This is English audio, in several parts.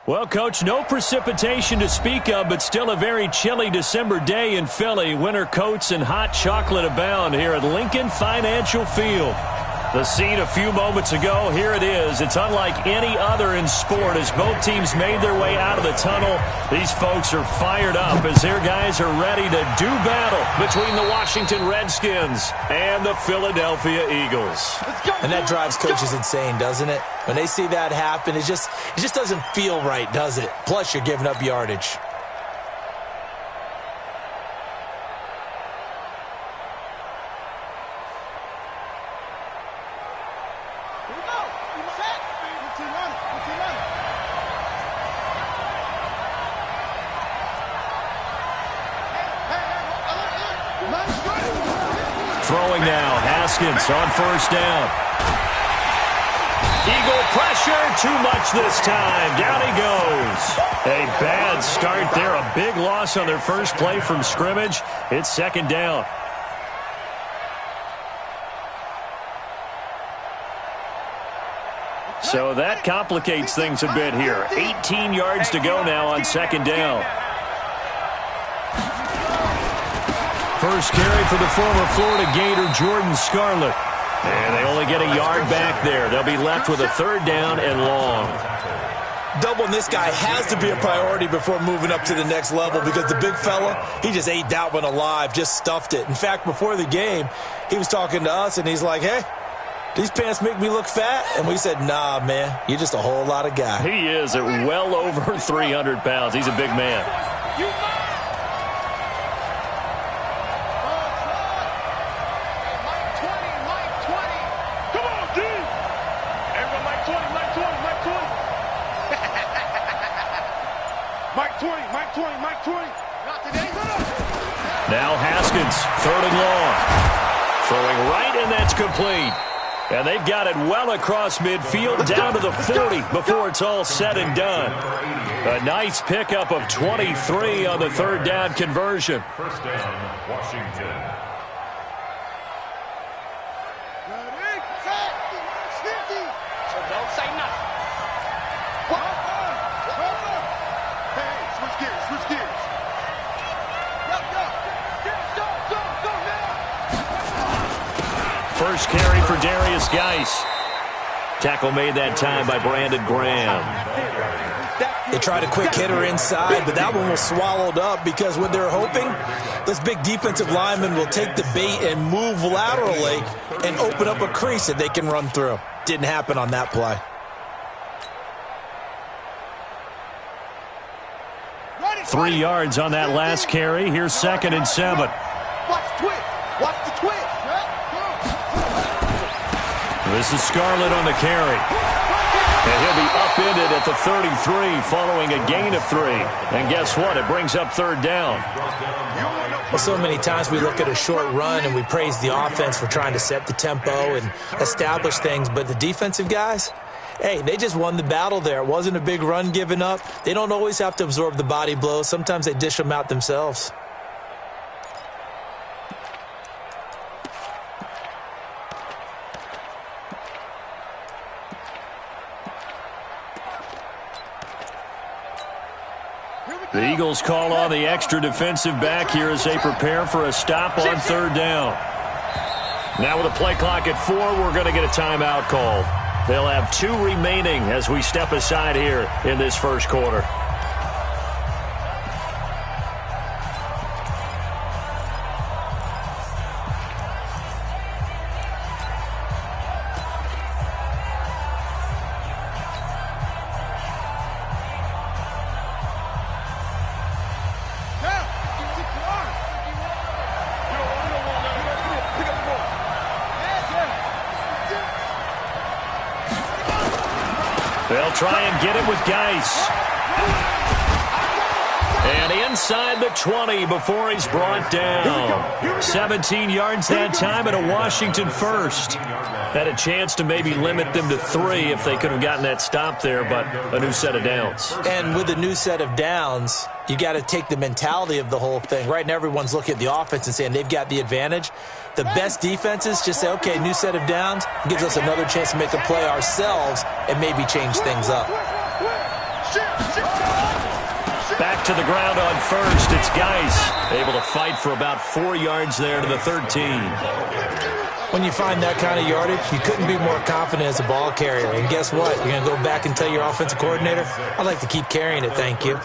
Well, Coach, no precipitation to speak of, but still a very chilly December day in Philly. Winter coats and hot chocolate abound here at Lincoln Financial Field. The scene a few moments ago, here it is. It's unlike any other in sport as both teams made their way out of the tunnel. These folks are fired up as their guys are ready to do battle between the Washington Redskins and the Philadelphia Eagles. And that drives coaches insane, doesn't it? When they see that happen, it just doesn't feel right, does it? Plus, you're giving up yardage. Throwing now, Haskins on first down. Eagle pressure, too much this time. Down he goes. A bad start there, a big loss on their first play from scrimmage. It's second down. So that complicates things a bit here. 18 yards to go now on second down. First carry for the former Florida Gator, Jordan Scarlett. And they only get a yard back there. They'll be left with a third down and long. Doubling this guy has to be a priority before moving up to the next level because the big fella, he just ate that one alive, just stuffed it. In fact, before the game, he was talking to us, and he's like, hey, these pants make me look fat? And we said, nah, man, you're just a whole lot of guy. He is at well over 300 pounds. He's a big man. Now Haskins, third and long. Throwing right, and that's complete. And they've got it well across midfield, down to the 40 before it's all said and done. A nice pickup of 23 on the third down conversion. First down, Washington. So don't say nothing. Switch gears. First carry for Darius Geis. Tackle made that time by Brandon Graham. They tried a quick hitter inside, but that one was swallowed up because what they're hoping, this big defensive lineman will take the bait and move laterally and open up a crease that they can run through. Didn't happen on that play. Three yards on that last carry. Here's second and 7. Watch the twitch. Watch the twitch. This is Scarlett on the carry. And he'll be upended at the 33 following a gain of 3. And guess what? It brings up third down. Well, so many times we look at a short run and we praise the offense for trying to set the tempo and establish things. But the defensive guys, hey, they just won the battle there. It wasn't a big run given up. They don't always have to absorb the body blows. Sometimes they dish them out themselves. The Eagles call on the extra defensive back here as they prepare for a stop on third down. Now with a play clock at 4, we're going to get a timeout called. They'll have 2 remaining as we step aside here in this first quarter. They'll try and get it with Geis. And inside the 20 before he's brought down. 17 yards that time and a Washington first. Had a chance to maybe limit them to 3 if they could have gotten that stop there, but a new set of downs. And with a new set of downs, you got to take the mentality of the whole thing. Right now everyone's looking at the offense and saying they've got the advantage. The best defenses just say, okay, new set of downs, gives us another chance to make a play ourselves and maybe change things up. Knocked to the ground on first. It's Geis, able to fight for about 4 yards there to the 13. When you find that kind of yardage, you couldn't be more confident as a ball carrier. And guess what? You're going to go back and tell your offensive coordinator, I'd like to keep carrying it, thank you.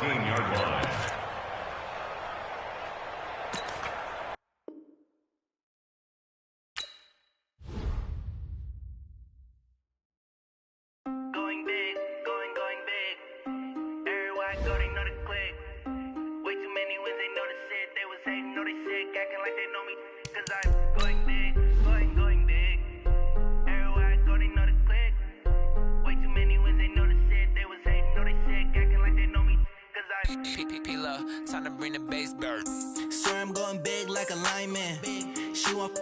Time to bring the bass bird. Swear I'm going big like a lineman. She want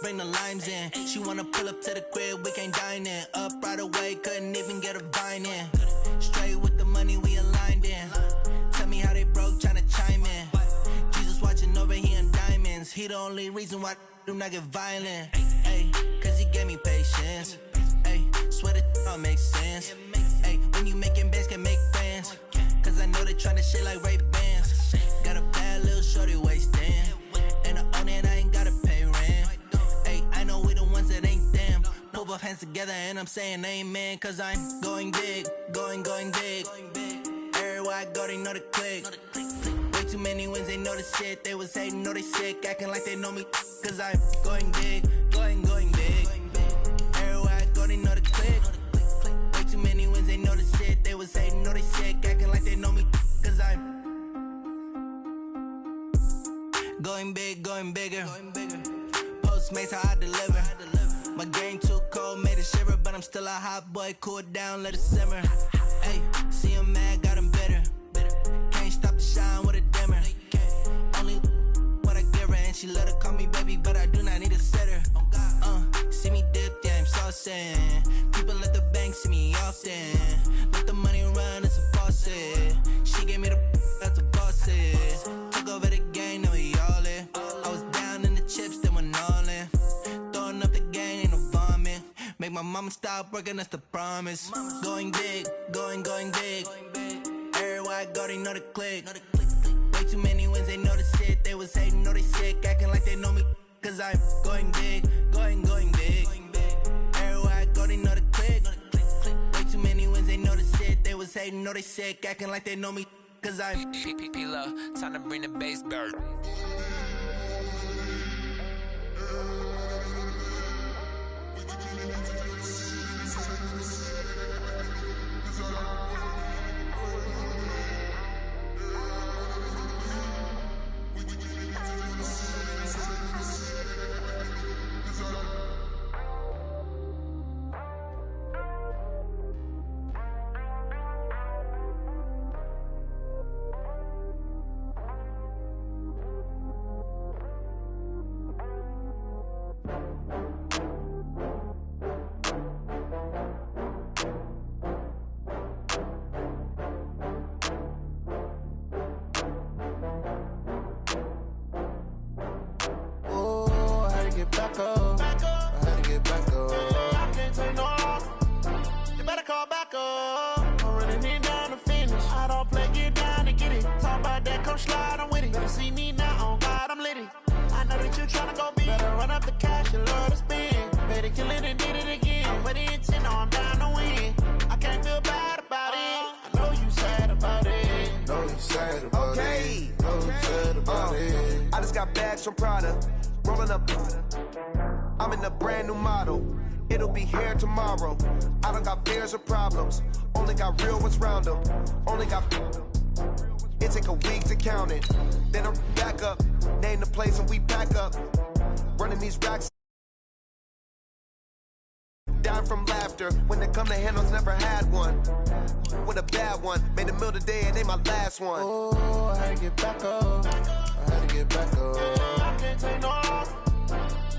bring the limes in. She wanna pull up to the crib, we can't dine in. Up right away, couldn't even get a vine in. Straight with the money we aligned in. Tell me how they broke, tryna chime in. Jesus watching over here in diamonds. He the only reason why I do not get violent. Ay, cause he gave me patience. Ay, swear that all makes sense. Ay, when you making bands, can make friends. Cause I know they tryna shit like Ray Bans. Got a bad little shorty wasting. And I own it, I ain't gotta pay rent. Ay, I know we the ones that ain't them. Put both hands together and I'm saying amen. Cause I'm going big, going big. Everywhere I go, they know the click. Way too many wins, they know the shit. They was hating, know they sick, acting like they know me. Cause I'm going big, going big. Everywhere I go, they know the click. Way too many wins, they know the shit. They was hating, know they sick, acting like they know me. Cause I'm going big, going bigger. Postmates how I deliver. My game too cold, made it shiver. But I'm still a hot boy, cool it down, let it simmer. Hey, see him mad, got him bitter. Can't stop the shine with a dimmer. Only what I give her, and she let her call me baby, but I do not need a sitter. See me dip, yeah, I'm saucing. People at the bank see me often. Let the money run, it's a faucet. She gave me the that's a boss it. Took over the game, now we all in. I was down in the chips, then went all in. Throwing up the game, ain't no vomit. Make my mama stop working, that's the promise. Going big, going big. Everywhere I go, they know the click. Way too many wins, they know the shit. They was hating, know they sick, acting like they know me. Cause I'm going big, going big. Everywhere I go, they know the click. Way too many wins, they know the shit. They was hating, know they sick, acting like they know me. Cause I'm P-P-P-Love, time to bring the bass bird. Back up. I had to get back up. I can't take no loss. You better call back up. I'm running it down to finish. I don't play, get down to get it. Talk about that, come slide, I'm with it. Better see me now, on God, I'm litty. I know that you tryna go big. Better run up the cash, you love to spend. Better kill it and did it again. I'm with the intent, no, I'm down to win. I can't feel bad about it. I know you sad about it. Know you sad about it. Know you sad about it. I just got bags from Prada. Rolling up, I'm in a brand new model. It'll be here tomorrow. I don't got fears or problems. Only got real ones round them. Only got. It take a week to count it. Then I back up, name the place and we back up. Running these racks. Down from laughter. When they come to handles, never had one. With a bad one. Made a meal today and ain't my last one. Oh, I had to get back up. I had to get back up. I can't take no loss.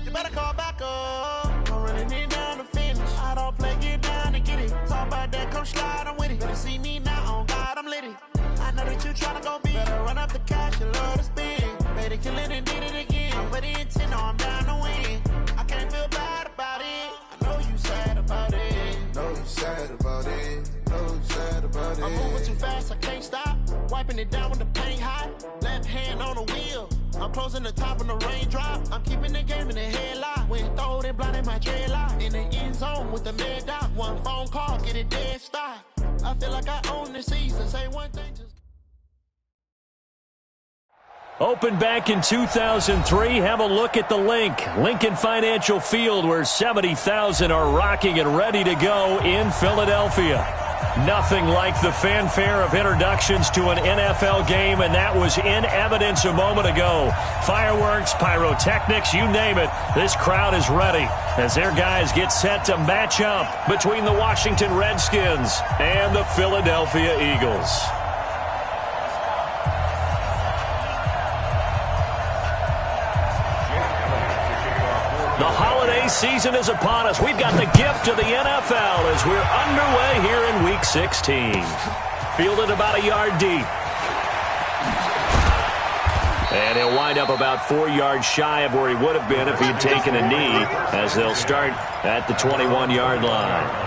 You better call back up. I'm running it down to finish. I don't play, get down to get it. Talk about that, come slide, I'm with it. Better see me now, on God, I'm litty. I know that you tryna go big. Better run up the cash, you love to spend. Better kill it and did it again. I'm with the intent, no, I'm down to win. I can't feel bad about it. I know you sad about it. Know you sad about it. Know you sad about it. I'm moving too fast, I can't stop. Wipe wiping it down when the paint hot. Left hand on the wheel. I'm closing the top on the raindrop. I'm keeping the game in the headlock. When throwed and blinded my dreadlock. In the end zone with the mad dot. One phone call, get it dead stop. I feel like I own the season. Say one thing, just... Opened back in 2003. Have a look at the Lincoln Financial Field, where 70,000 are rocking and ready to go in Philadelphia. Nothing like the fanfare of introductions to an NFL game, and that was in evidence a moment ago. Fireworks, pyrotechnics, you name it. This crowd is ready as their guys get set to match up between the Washington Redskins and the Philadelphia Eagles. The holiday season is upon us. We've got the gift of the NFL as we're underway here in Week 16. Fielded about a yard deep. And he'll wind up about 4 yards shy of where he would have been if he had taken a knee, as they'll start at the 21-yard line.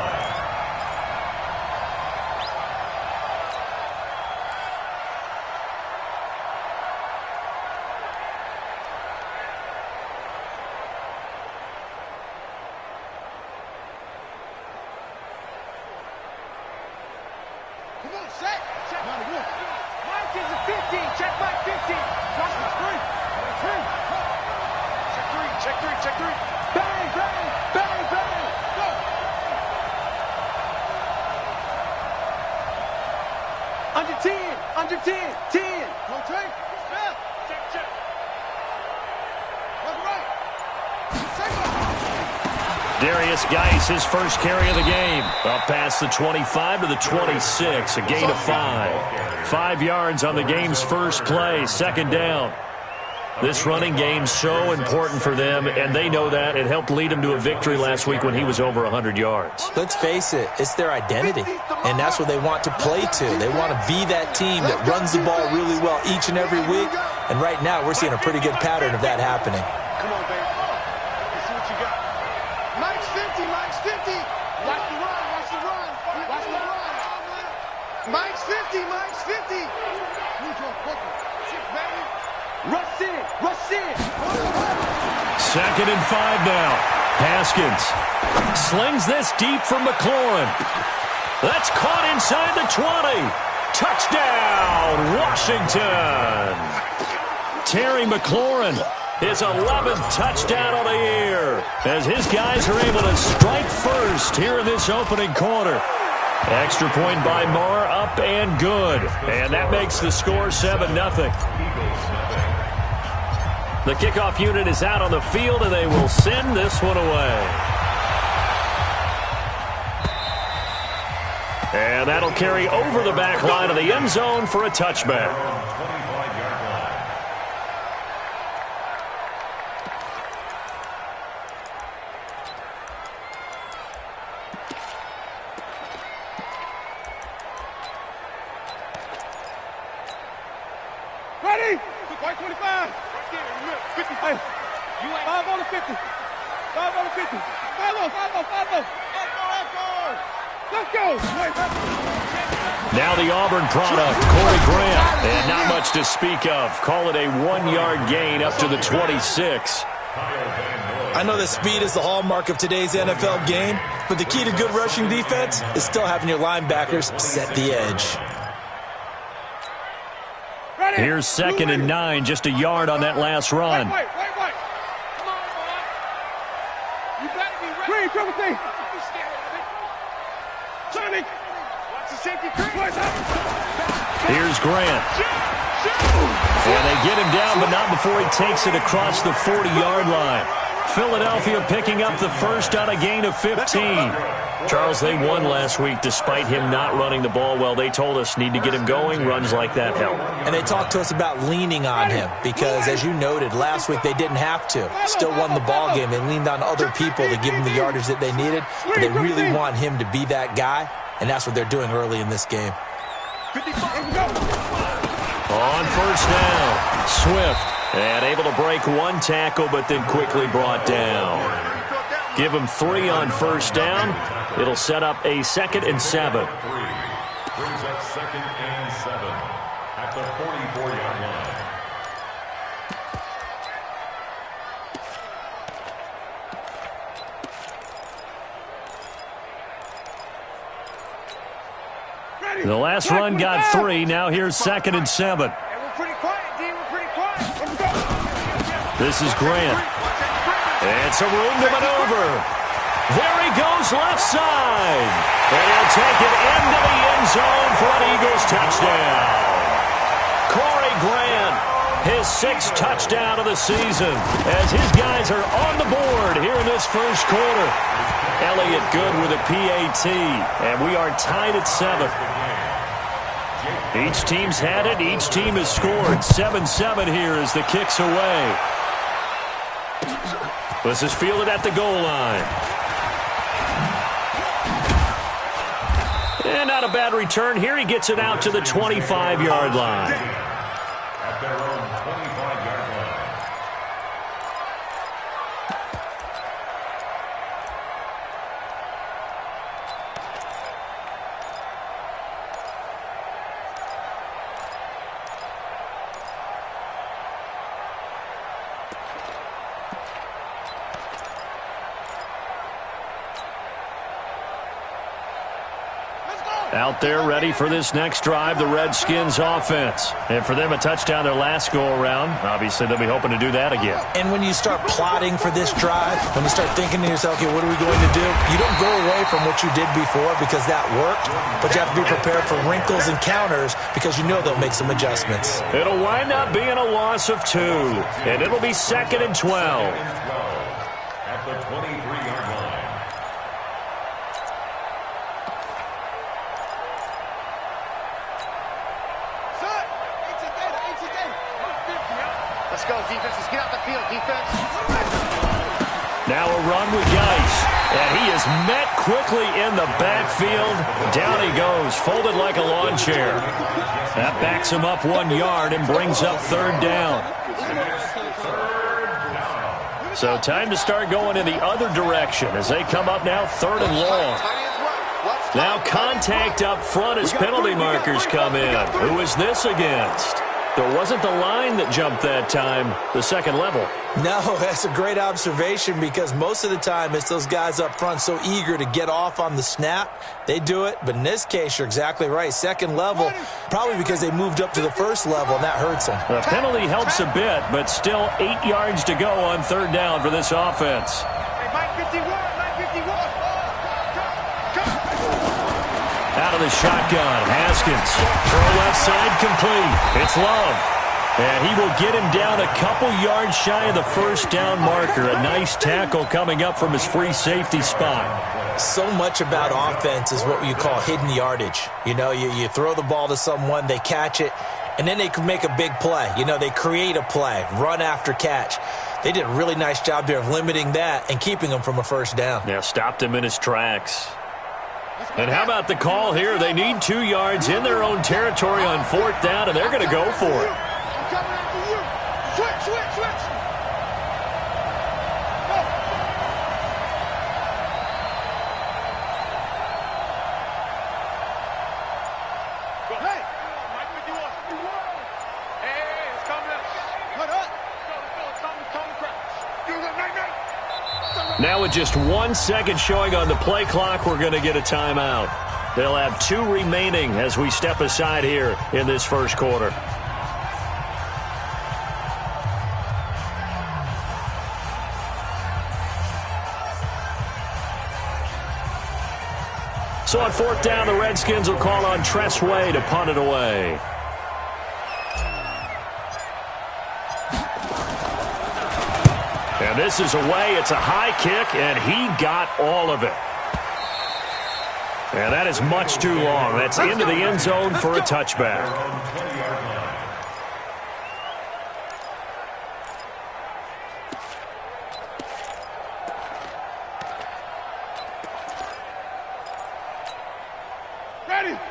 Under 10. Don't take. Check. Darius Geis, his first carry of the game. Up past the 25 to the 26, a gain of 5. 5 yards on the game's first play, second down. This running game's so important for them, and they know that. It helped lead them to a victory last week when he was over 100 yards. Let's face it, it's their identity, and that's what they want to play to. They want to be that team that runs the ball really well each and every week, and right now we're seeing a pretty good pattern of that happening. Come on, baby. Let's see what you got. Mike's 50. Watch the run. Mike's 50. Move on quickly. Baby. Rush in. Second and 5 now. Haskins slings this deep from McLaurin. That's caught inside the 20. Touchdown, Washington. Terry McLaurin, his 11th touchdown on the year, as his guys are able to strike first here in this opening quarter. Extra point by Marr, up and good. And that makes the score 7-0. The kickoff unit is out on the field, and they will send this one away. And that'll carry over the back line of the end zone for a touchback. Ready? White 25. 50. Hey, 5 on the 50. 5 on the 50. 5 on. Let's go. Now the Auburn product, Corey Grant. And not much to speak of. Call it a 1-yard gain up to the 26. I know that speed is the hallmark of today's NFL game, but the key to good rushing defense is still having your linebackers set the edge. Here's 2nd and 9, just a yard on that last run. Wait. Come on, boy. You better be ready. Green, triple T. Johnny. Watch the safety. Here's Grant. And they get him down, but not before he takes it across the 40-yard line. Philadelphia picking up the first on a gain of 15. Charles, they won last week despite him not running the ball well. They told us need to get him going. Runs like that help. And they talked to us about leaning on him because, as you noted, last week they didn't have to. Still won the ball game. They leaned on other people to give him the yardage that they needed. But they really want him to be that guy, and that's what they're doing early in this game. On first down, Swift. And able to break one tackle, but then quickly brought down. Give him 3 on first down. It'll set up a 2nd and 7. Brings up 2nd and 7. at the 44-yard line. The last run got 3. Now here's 2nd and 7. This is Grant. It's a room to maneuver. There he goes left side. And he'll take it into the end zone for an Eagles touchdown. Corey Grant, his 6th touchdown of the season, as his guys are on the board here in this first quarter. Elliott good with a PAT, and we are tied at 7. Each team's had it. Each team has scored. 7-7 here as the kick's away. This is fielded at the goal line. And not a bad return here. He gets it out to the 25-yard line. At their own 25-yard line. Out there ready for this next drive, the Redskins offense. And for them, a touchdown their last go-around. Obviously, they'll be hoping to do that again. And when you start plotting for this drive, when you start thinking to yourself, okay, what are we going to do? You don't go away from what you did before because that worked, but you have to be prepared for wrinkles and counters because you know they'll make some adjustments. It'll wind up being a loss of 2, and it'll be 2nd and 12. At the 23-yard line. Let's go, defense. Let's get out the field, defense. Now a run with Geis. And he is met quickly in the backfield. Down he goes, folded like a lawn chair. That backs him up 1 yard and brings up 3rd down. So time to start going in the other direction as they come up now 3rd and long. Now contact up front as penalty markers come in. Who is this against? There wasn't the line that jumped that time, the second level. No, that's a great observation because most of the time it's those guys up front so eager to get off on the snap. They do it, but in this case, you're exactly right. Second level, probably because they moved up to the first level, and that hurts them. The penalty helps a bit, but still 8 yards to go on 3rd down for this offense. Out of the shotgun, Haskins. Throw left side complete. It's Love. And he will get him down a couple yards shy of the 1st down marker. A nice tackle coming up from his free safety spot. So much about offense is what you call hidden yardage. You know, you throw the ball to someone, they catch it, and then they can make a big play. You know, they create a play, run after catch. They did a really nice job there of limiting that and keeping him from a 1st down. Yeah, stopped him in his tracks. And how about the call here? They need 2 yards in their own territory on 4th down, and they're going to go for it. Switch. Now with just 1 second showing on the play clock, we're going to get a timeout. They'll have 2 remaining as we step aside here in this first quarter. So on 4th down, the Redskins will call on Tress Way to punt it away. And this is away. It's a high kick, and he got all of it. And that is much too long. That's into the end zone for a touchback.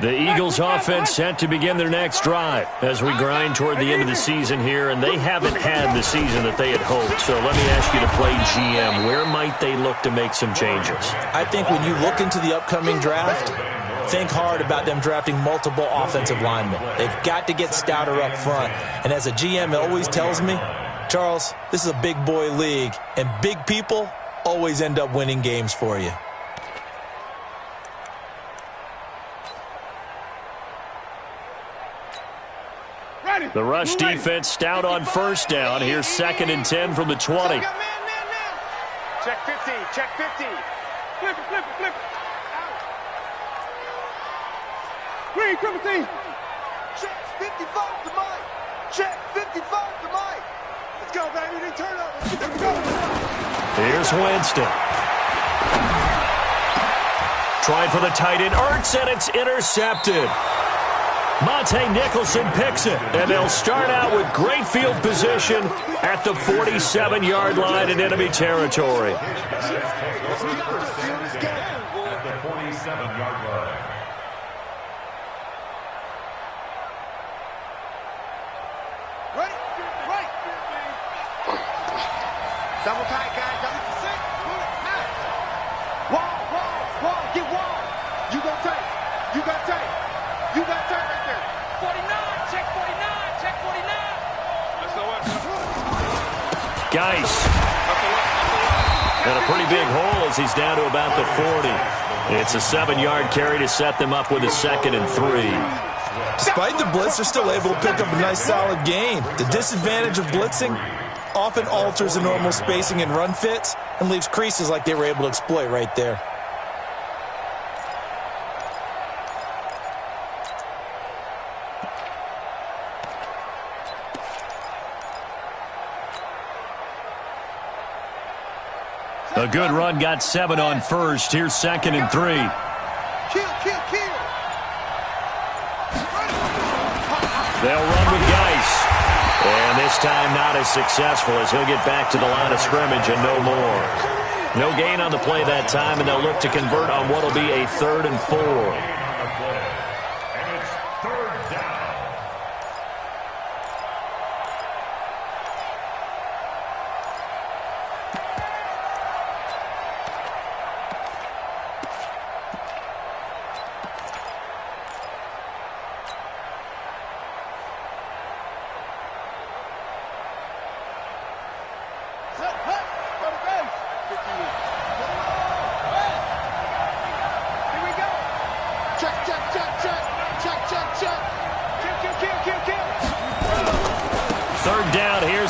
The Eagles offense set to begin their next drive as we grind toward the end of the season here, and they haven't had the season that they had hoped. So let me ask you to play GM. Where might they look to make some changes? I think when you look into the upcoming draft, think hard about them drafting multiple offensive linemen. They've got to get stouter up front. And as a GM, it always tells me, Charles, this is a big boy league, and big people always end up winning games for you. The rush defense stout on first down. Here's 2nd and 10 from the 20. Check 50, check 50. Flip it, flip it, flip it. Green, triple team. Check 55 to Mike. Check 55 to Mike. Let's go, baby. They turn up. Let's go. Here's Winston. Trying for the tight end. Ertz, and it's intercepted. Monte Nicholson picks it, and they'll start out with great field position at the 47-yard line in enemy territory. At the 47-yard line. Right, right. Double tight, guys. Double six. Wall, get wall. You got tight. You got tight. You got tight right there. 49, check 49, check 49. That's the one. Geis. And a pretty big hole as he's down to about the 40. It's a 7-yard carry to set them up with a 2nd and 3. Despite the blitz, they're still able to pick up a nice solid gain. The disadvantage of blitzing often alters the normal spacing and run fits and leaves creases like they were able to exploit right there. A good run got 7 on first. Here's 2nd and 3. Kill. They'll run with Geis. And this time not as successful as he'll get back to the line of scrimmage and no more. No gain on the play that time, and they'll look to convert on what will be a 3rd and 4. And it's 3rd down.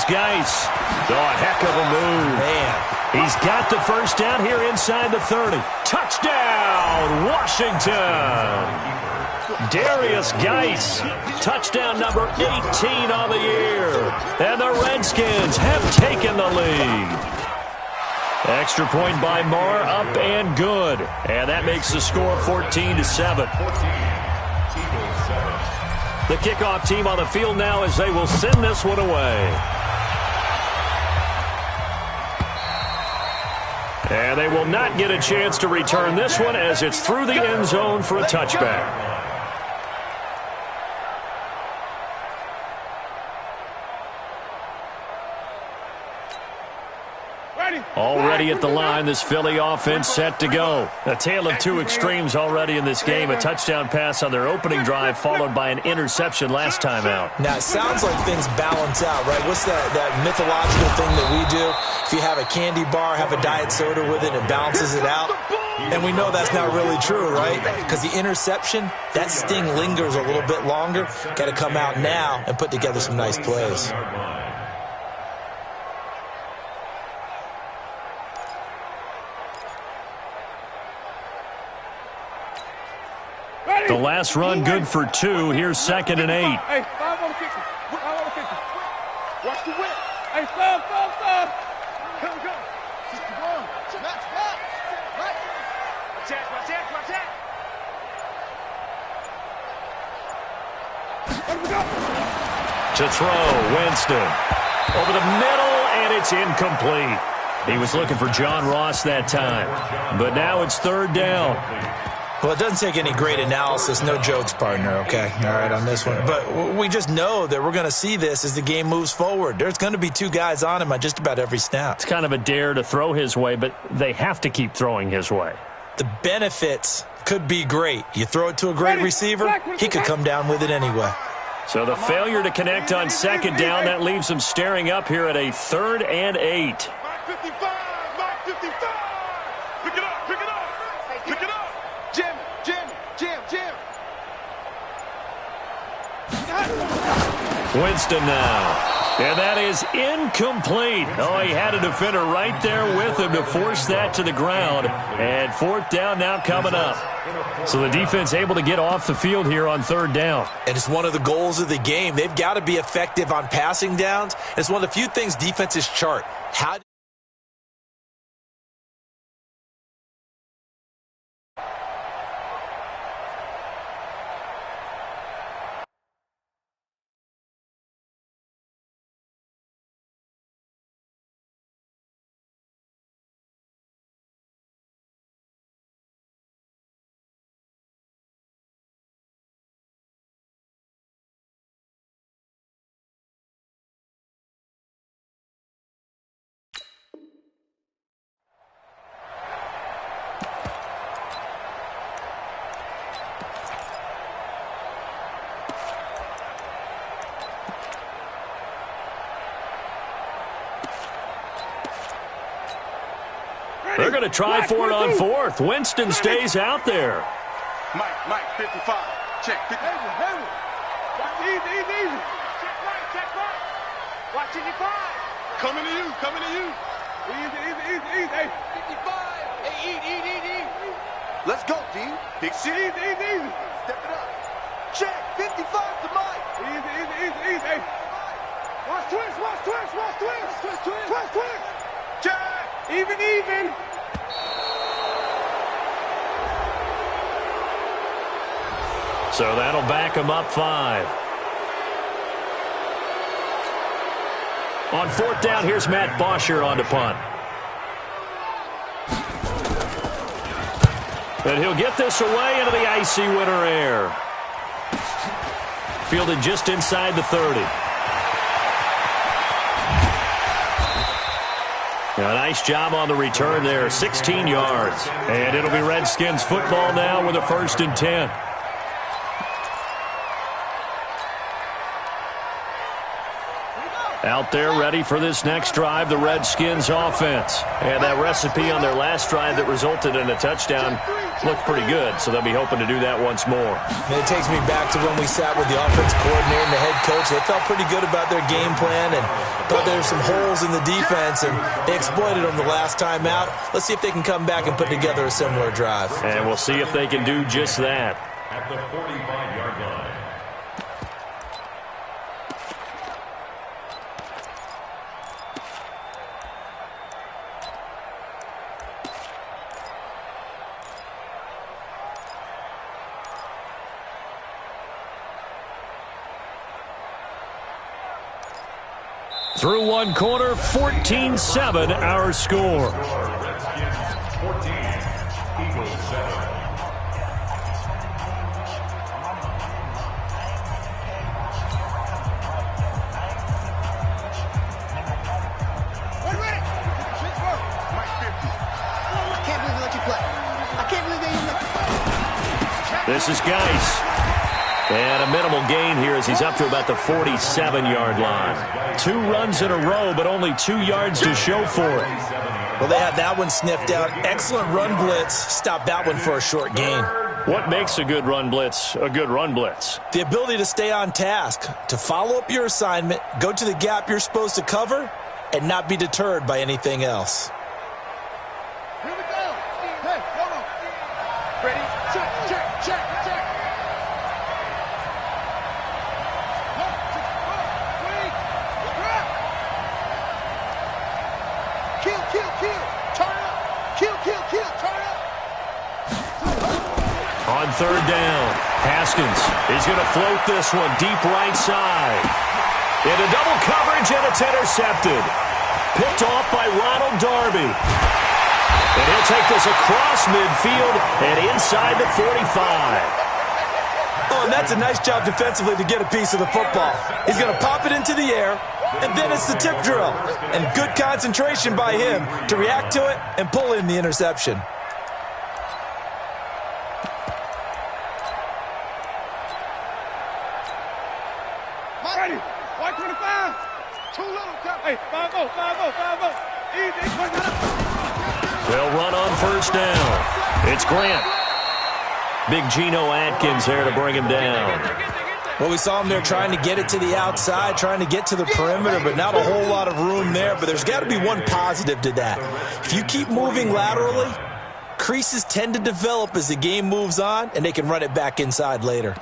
Geis. Oh, a heck of a move. Man. He's got the first down here inside the 30. Touchdown, Washington. Darius Geis. Touchdown number 18 on the year. And the Redskins have taken the lead. Extra point by Marr, up and good. And that makes the score 14-7. The kickoff team on the field now as they will send this one away. And they will not get a chance to return this one as it's through the end zone for a touchback. Already at the line, this Philly offense set to go. A tale of two extremes already in this game. A touchdown pass on their opening drive followed by an interception last time out. Now, it sounds like things balance out, right? What's that mythological thing that we do? If you have a candy bar, have a diet soda with it, it balances it out. And we know that's not really true, right? Because the interception, that sting lingers a little bit longer. Got to come out now and put together some nice plays. The last run good for 2. Here's 2nd and 8. Hey, 5 on the 50. 5 on the 50. Watch the whip. Hey, stop. Come. Just the ball. Match. Right. Watch that. Let me go. To throw, Winston. Over the middle, and it's incomplete. He was looking for John Ross that time. But now it's 3rd down. Well, it doesn't take any great analysis. No jokes, partner, okay? All right, on this one. But we just know that we're going to see this as the game moves forward. There's going to be 2 guys on him on just about every snap. It's kind of a dare to throw his way, but they have to keep throwing his way. The benefits could be great. You throw it to a great receiver, he could come down with it anyway. So the failure to connect on second down, that leaves them staring up here at a 3rd and 8. Mark 55, Mark 55. Pick it up, pick it up, pick it up. Jim. Winston now. And that is incomplete. Oh, he had a defender right there with him to force that to the ground. And 4th down now coming up. So the defense able to get off the field here on 3rd down. And it's one of the goals of the game. They've got to be effective on passing downs. It's one of the few things defenses chart. How They're going to try for it on 4th. Winston stays out there. Mike, 55. Check. Heavy. Watch easy. Check right. Watch 55. Coming to you. Easy. Hey, 55. Hey, eat. Let's go, D. Big C. Easy. Step it up. Check. 55 to Mike. Easy. Hey. Watch twist. Check. Even. So that'll back him up 5. On 4th down, here's Matt Bosher on to punt. And he'll get this away into the icy winter air. Fielded just inside the 30. A nice job on the return there, 16 yards. And it'll be Redskins football now with a 1st and 10. Out there ready for this next drive, the Redskins offense. And that recipe on their last drive that resulted in a touchdown looked pretty good, so they'll be hoping to do that once more. And it takes me back to when we sat with the offense coordinator and the head coach. They felt pretty good about their game plan and thought there were some holes in the defense, and they exploited them the last time out. Let's see if they can come back and put together a similar drive. And we'll see if they can do just that. At the 45-yard line. Through one quarter, 14-7 our score. Redskins 14, Eagles 7. This is Geis. And a minimal gain here as he's up to about the 47-yard line. 2 runs in a row, but only 2 yards to show for it. Well, they had that one sniffed out. Excellent run blitz. Stopped that one for a short gain. What makes a good run blitz a good run blitz? The ability to stay on task, to follow up your assignment, go to the gap you're supposed to cover, and not be deterred by anything else. Here we go. Hey, hold on. Ready? Check. Kill. Turn up. Kill. Turn up. On 3rd down, Haskins is going to float this one deep right side. Into double coverage, and it's intercepted. Picked off by Ronald Darby. And he'll take this across midfield and inside the 45. Oh, and that's a nice job defensively to get a piece of the football. He's going to pop it into the air, and then it's the tip drill. And good concentration by him to react to it and pull in the interception. They'll run on first down. It's Grant. Big Geno Atkins there to bring him down. Well, we saw him there trying to get it to the outside, trying to get to the perimeter, but not a whole lot of room there. But there's got to be one positive to that. If you keep moving laterally, creases tend to develop as the game moves on, and they can run it back inside later.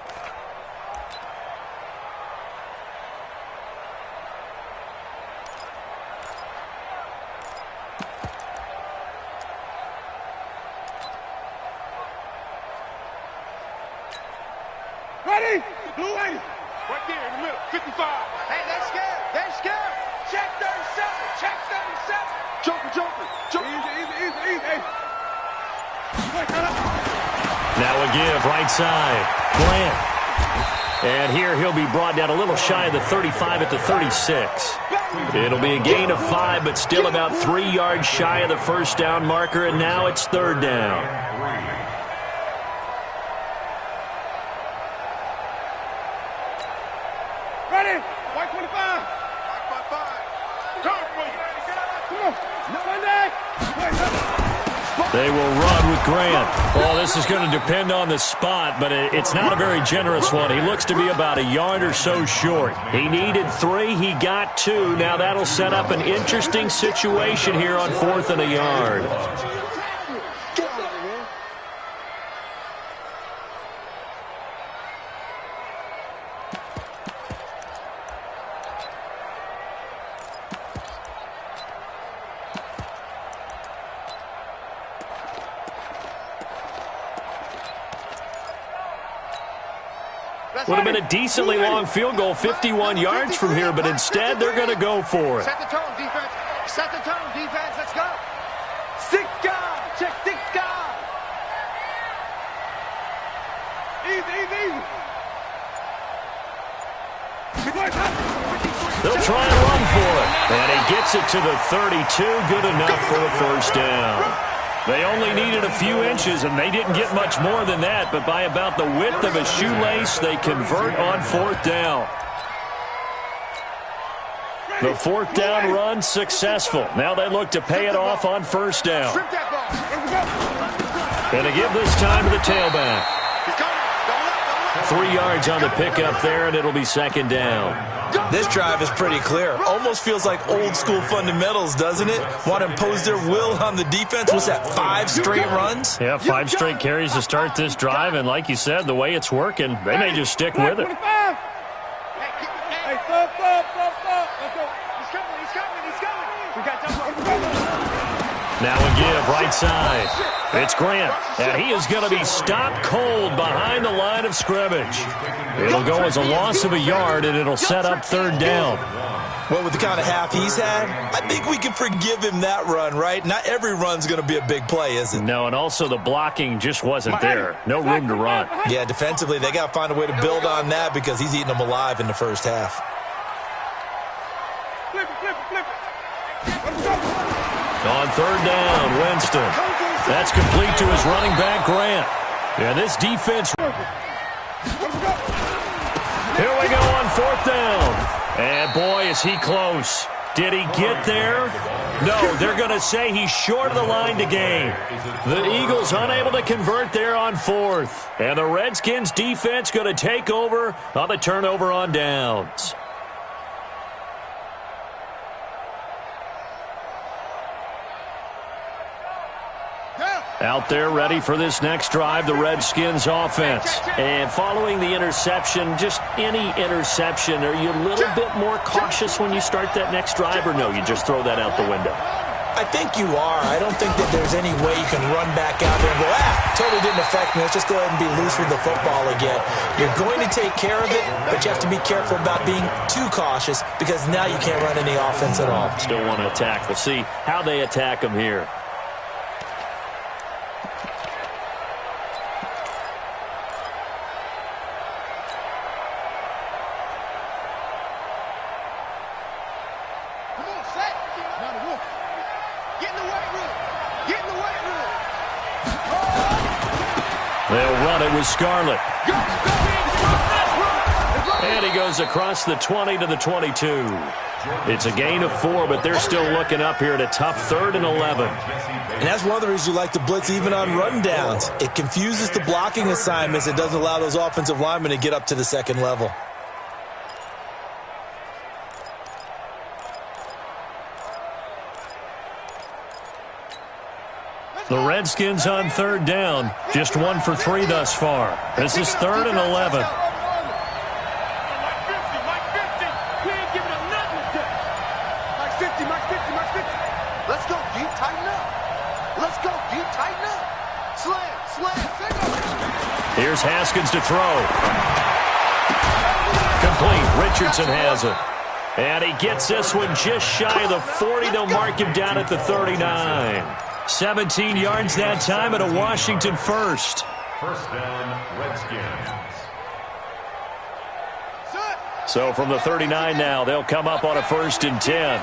Ready? Blue 80. Right there in the middle. 55. Hey, they're scared. They're scared. Check 37. Check 37. Joker, Joker. Joker. Easy. Hey. Now a give right side. Grant. And here he'll be brought down a little shy of the 35 at the 36. It'll be a gain of 5, but still about 3 yards shy of the first down marker, and now it's third down. Ready? White 25. White 55. Come on. No Monday. They will run with Grant. Well, this is going to depend on the spot, but it's not a very generous one. He looks to be about a yard or so short. He needed 3. He got 2. Now that'll set up an interesting situation here on 4th and a yard. Would have been a decently long field goal, 51 yards from here, but instead they're going to go for it. Set the tone, defense. Set the tone, defense. Let's go. 6 guys. Check 6 guys. Easy. They'll try and run for it. And he gets it to the 32. Good enough for a first down. They only needed a few inches, and they didn't get much more than that, but by about the width of a shoelace, they convert on 4th down. The 4th down run successful. Now they look to pay it off on first down. And to give this time to the tailback. 3 yards on the pickup there, and it'll be second down. This drive is pretty clear. Almost feels like old school fundamentals, doesn't it? Want to impose their will on the defense. What's that, 5 straight runs? Yeah, 5 straight carries to start this drive, and like you said, the way it's working, they may just stick with it. Hey, stop. Let's go. He's coming. We got time. Now a give right side. It's Grant, and he is going to be stopped cold behind the line of scrimmage. It'll go as a loss of a yard, and it'll set up third down. Well, with the kind of half he's had, I think we can forgive him that run, right? Not every run's going to be a big play, is it? No, and also the blocking just wasn't there. No room to run. Yeah, defensively, they got to find a way to build on that because he's eating them alive in the first half. Flip it. On third down, Winston. That's complete to his running back, Grant. Yeah, this defense. Here we go on 4th down. And boy, is he close. Did he get there? No, they're going to say he's short of the line to gain. The Eagles unable to convert there on 4th. And the Redskins defense going to take over on the turnover on downs. Out there ready for this next drive, the Redskins offense. And following the interception, just any interception, are you a little bit more cautious when you start that next drive, or no, you just throw that out the window? I think you are. I don't think that there's any way you can run back out there and go, totally didn't affect me. Let's just go ahead and be loose with the football again. You're going to take care of it, but you have to be careful about being too cautious because now you can't run any offense at all. Still want to attack. We'll see how they attack them here. They'll run it with Scarlett. And he goes across the 20 to the 22. It's a gain of 4, but they're still looking up here at a tough 3rd and 11. And that's one of the reasons you like to blitz even on rundowns. It confuses the blocking assignments. It doesn't allow those offensive linemen to get up to the second level. The Redskins on 3rd down. Just 1 for 3 thus far. This is 3rd and 11. Let's go, D. Tighten up. Let's go, D. Tighten up. Slam. Here's Haskins to throw. Complete. Richardson has it. And he gets this one just shy of the 40. They'll mark him down at the 39. 17 yards that time and a Washington first. First down, Redskins. So from the 39 now, they'll come up on a 1st and 10.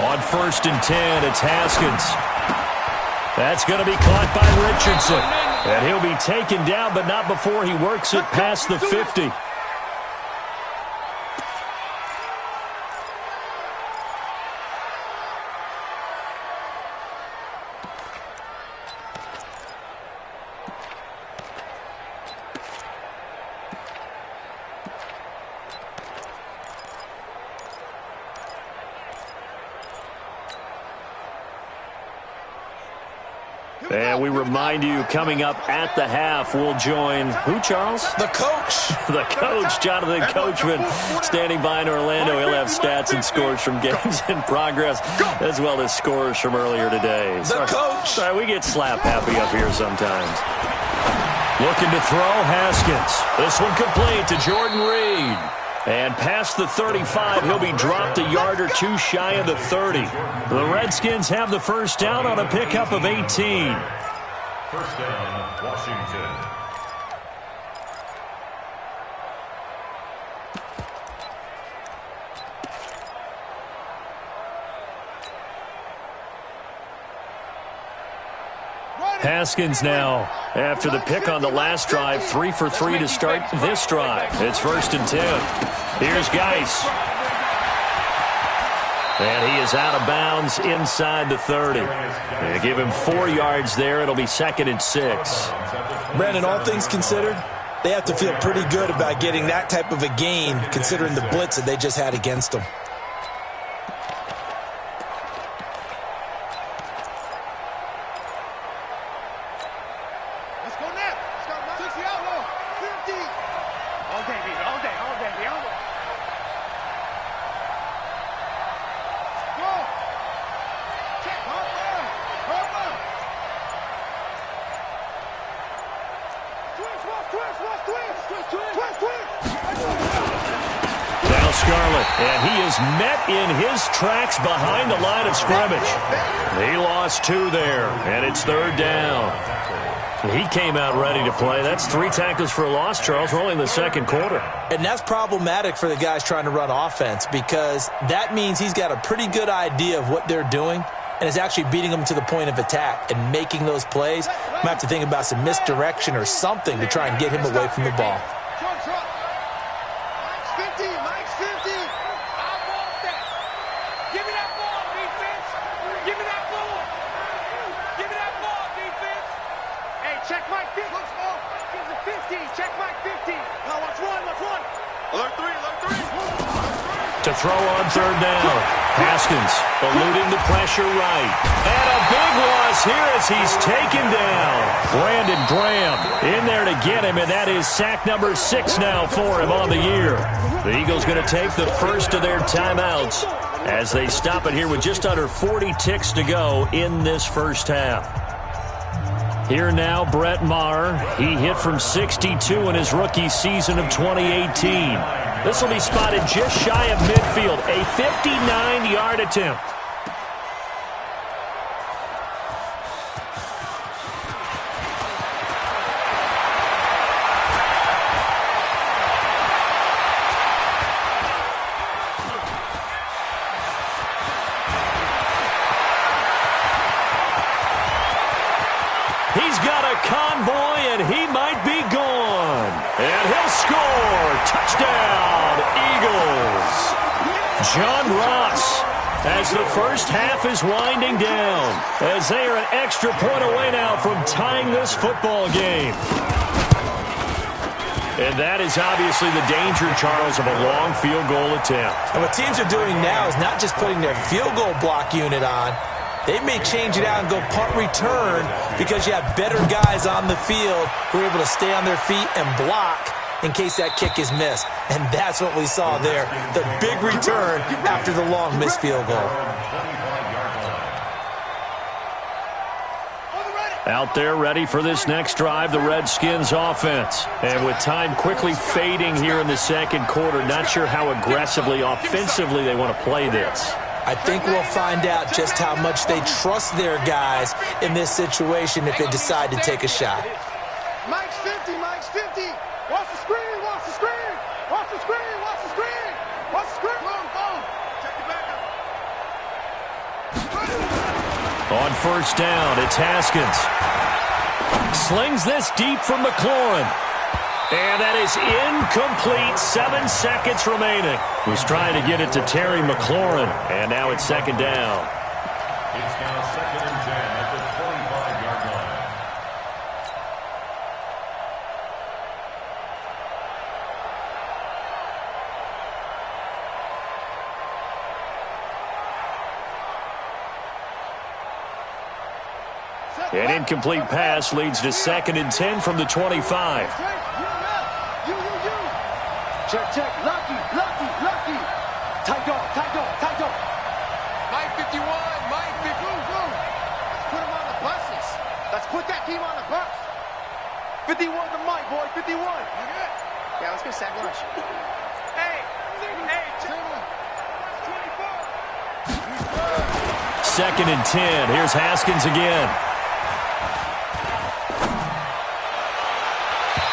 On 1st and 10, it's Haskins. That's going to be caught by Richardson. And he'll be taken down, but not before he works it past the 50. And we remind you, coming up at the half, we'll join who, Charles? The coach. The coach, Jonathan Coachman, standing by in Orlando. He'll have stats and scores from games in progress, as well as scores from earlier today. The coach. Sorry, we get slap happy up here sometimes. Looking to throw, Haskins. This one complete to Jordan Reed. And past the 35, he'll be dropped a yard or 2 shy of the 30. The Redskins have the first down on a pickup of 18. First down, Washington. Haskins now, after the pick on the last drive, 3 for 3 to start this drive. It's 1st and 10. Here's Geis. And he is out of bounds inside the 30. They give him 4 yards there. It'll be 2nd and 6. Brandon, all things considered, they have to feel pretty good about getting that type of a gain, considering the blitz that they just had against them. Now Scarlett, and he is met in his tracks behind the line of scrimmage. He lost 2 there, and it's 3rd down. He came out ready to play. That's 3 tackles for a loss, Charles. We're only in the 2nd quarter. And that's problematic for the guys trying to run offense, because that means he's got a pretty good idea of what they're doing and is actually beating them to the point of attack and making those plays. Might have to think about some misdirection or something to try and get him away from the ball. To throw on 3rd down. Haskins eluding the pressure right. And a big loss here as he's taken down. Brandon Graham in there to get him, and that is sack number 6 now for him on the year. The Eagles going to take the first of their timeouts as they stop it here with just under 40 ticks to go in this first half. Here now, Brett Maher. He hit from 62 in his rookie season of 2018. This will be spotted just shy of midfield, a 59-yard attempt. got a convoy, and he might be gone. And he'll score. Touchdown, Eagles. John Ross, as the first half is winding down, as they are an extra point away now from tying this football game. And that is obviously the danger, Charles, of a long field goal attempt. And what teams are doing now is not just putting their field goal block unit on. They may change it out and go punt return because you have better guys on the field who are able to stay on their feet and block in case that kick is missed. And that's what we saw there, the big return after the long missed field goal. Out there ready for this next drive, the Redskins offense. And with time quickly fading here in the second quarter, not sure how aggressively, offensively they want to play this. I think we'll find out just how much they trust their guys in this situation if they decide to take a shot. Mike's 50, Mike's 50. Watch the screen, watch the screen. Watch the screen, watch the screen. Watch the screen. Boom. Check it back up. On first down, it's Haskins. Slings this deep from McLaurin. And that is incomplete. 7 seconds remaining. Was trying to get it to Terry McLaurin. And now it's second down. It's now 2nd and 10 at the 25-yard line. An incomplete pass leads to 2nd and 10 from the 25. You. Check. Lucky. Tight dog. Mike 51, Mike 50. Go. Let's put him on the buses. Let's put that team on the bus. 51 to Mike, boy, 51. Yeah, let's go sack lunch. Hey, check. 2nd and 10. Here's Haskins again.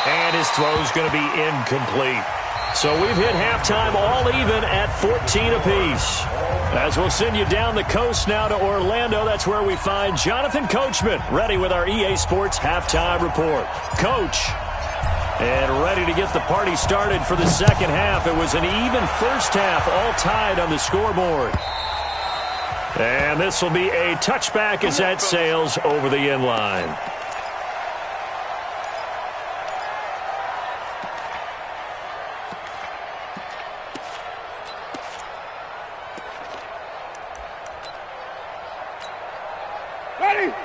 And his throw's going to be incomplete. So we've hit halftime all even at 14 apiece. As we'll send you down the coast now to Orlando, that's where we find Jonathan Coachman, ready with our EA Sports halftime report. Coach, and ready to get the party started for the second half. It was an even first half, all tied on the scoreboard. And this will be a touchback as that sails over the end line.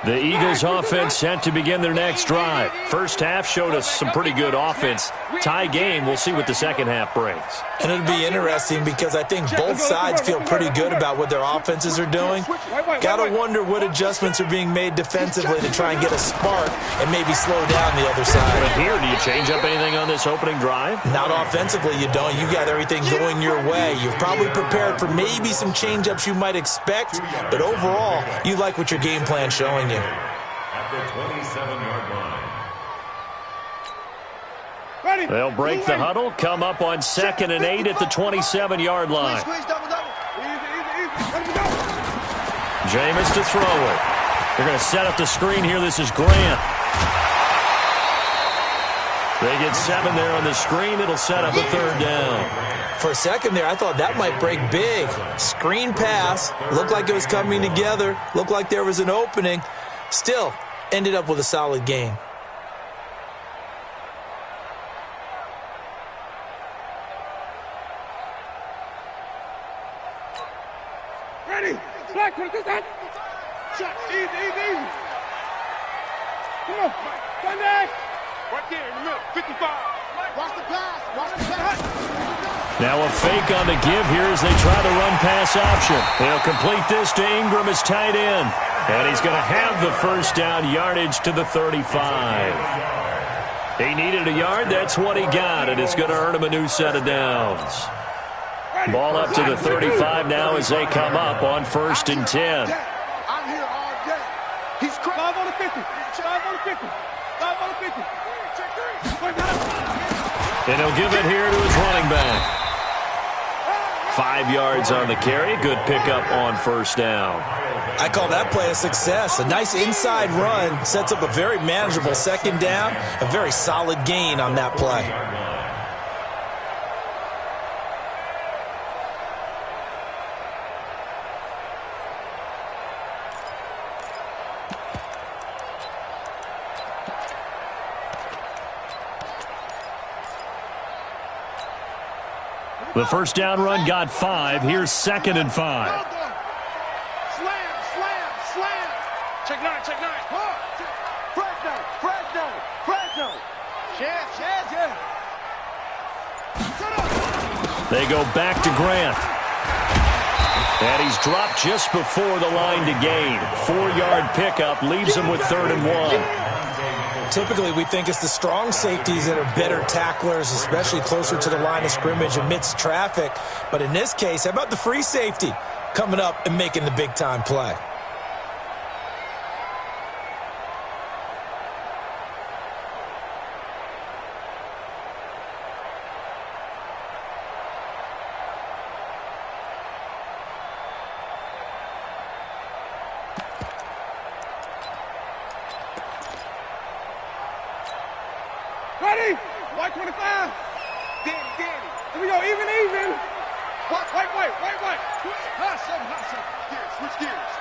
The Eagles offense set to begin their next drive. First half showed us some pretty good offense. Tie game, we'll see what the second half brings. And it'll be interesting because I think both sides feel pretty good about what their offenses are doing. Got to wonder what adjustments are being made defensively to try and get a spark and maybe slow down the other side. But here, do you change up anything on this opening drive? Not offensively, you don't. You got everything going your way. You've probably prepared for maybe some change-ups you might expect, but overall, you like what your game plan's showing you. At the 27-yard line. They'll break the huddle, come up on 2nd and 8 at the 27-yard line. Jameis to throw it. They're going to set up the screen here. This is Grant. They get 7 there on the screen. It'll set up a third down. For a second there, I thought that might break big. Screen pass. Looked like it was coming together. Looked like there was an opening. Still, ended up with a solid game. Ready? Black, what is that? Shot, easy. Come on, Sunday. Right there in the middle, 55. Watch the pass. Now a fake on the give here as they try the run-pass option. They'll complete this to Ingram as tight end. And he's going to have the first down, yardage to the 35. He needed a yard. That's what he got, and it's going to earn him a new set of downs. Ball up to the 35 now as they come up on 1st and 10. I'm here all day. He's 5 on the 50. 5 on the 50. 5 on the 50. Check 3. And he'll give it here to his running back. 5 yards on the carry. Good pickup on first down. I call that play a success. A nice inside run sets up a very manageable second down. A very solid gain on that play. The first down run got 5. Here's 2nd and 5. Slam, slam, slam. Check 9, check 9. Fresno. Chance. They go back to Grant. And he's dropped just before the line to gain. 4-yard pickup leaves him with 3rd and 1. Typically, we think it's the strong safeties that are better tacklers, especially closer to the line of scrimmage amidst traffic. But in this case, how about the free safety coming up and making the big-time play? Ready? White 25. Danny. Here we go, even. White. Hot seven. Gears, switch gears.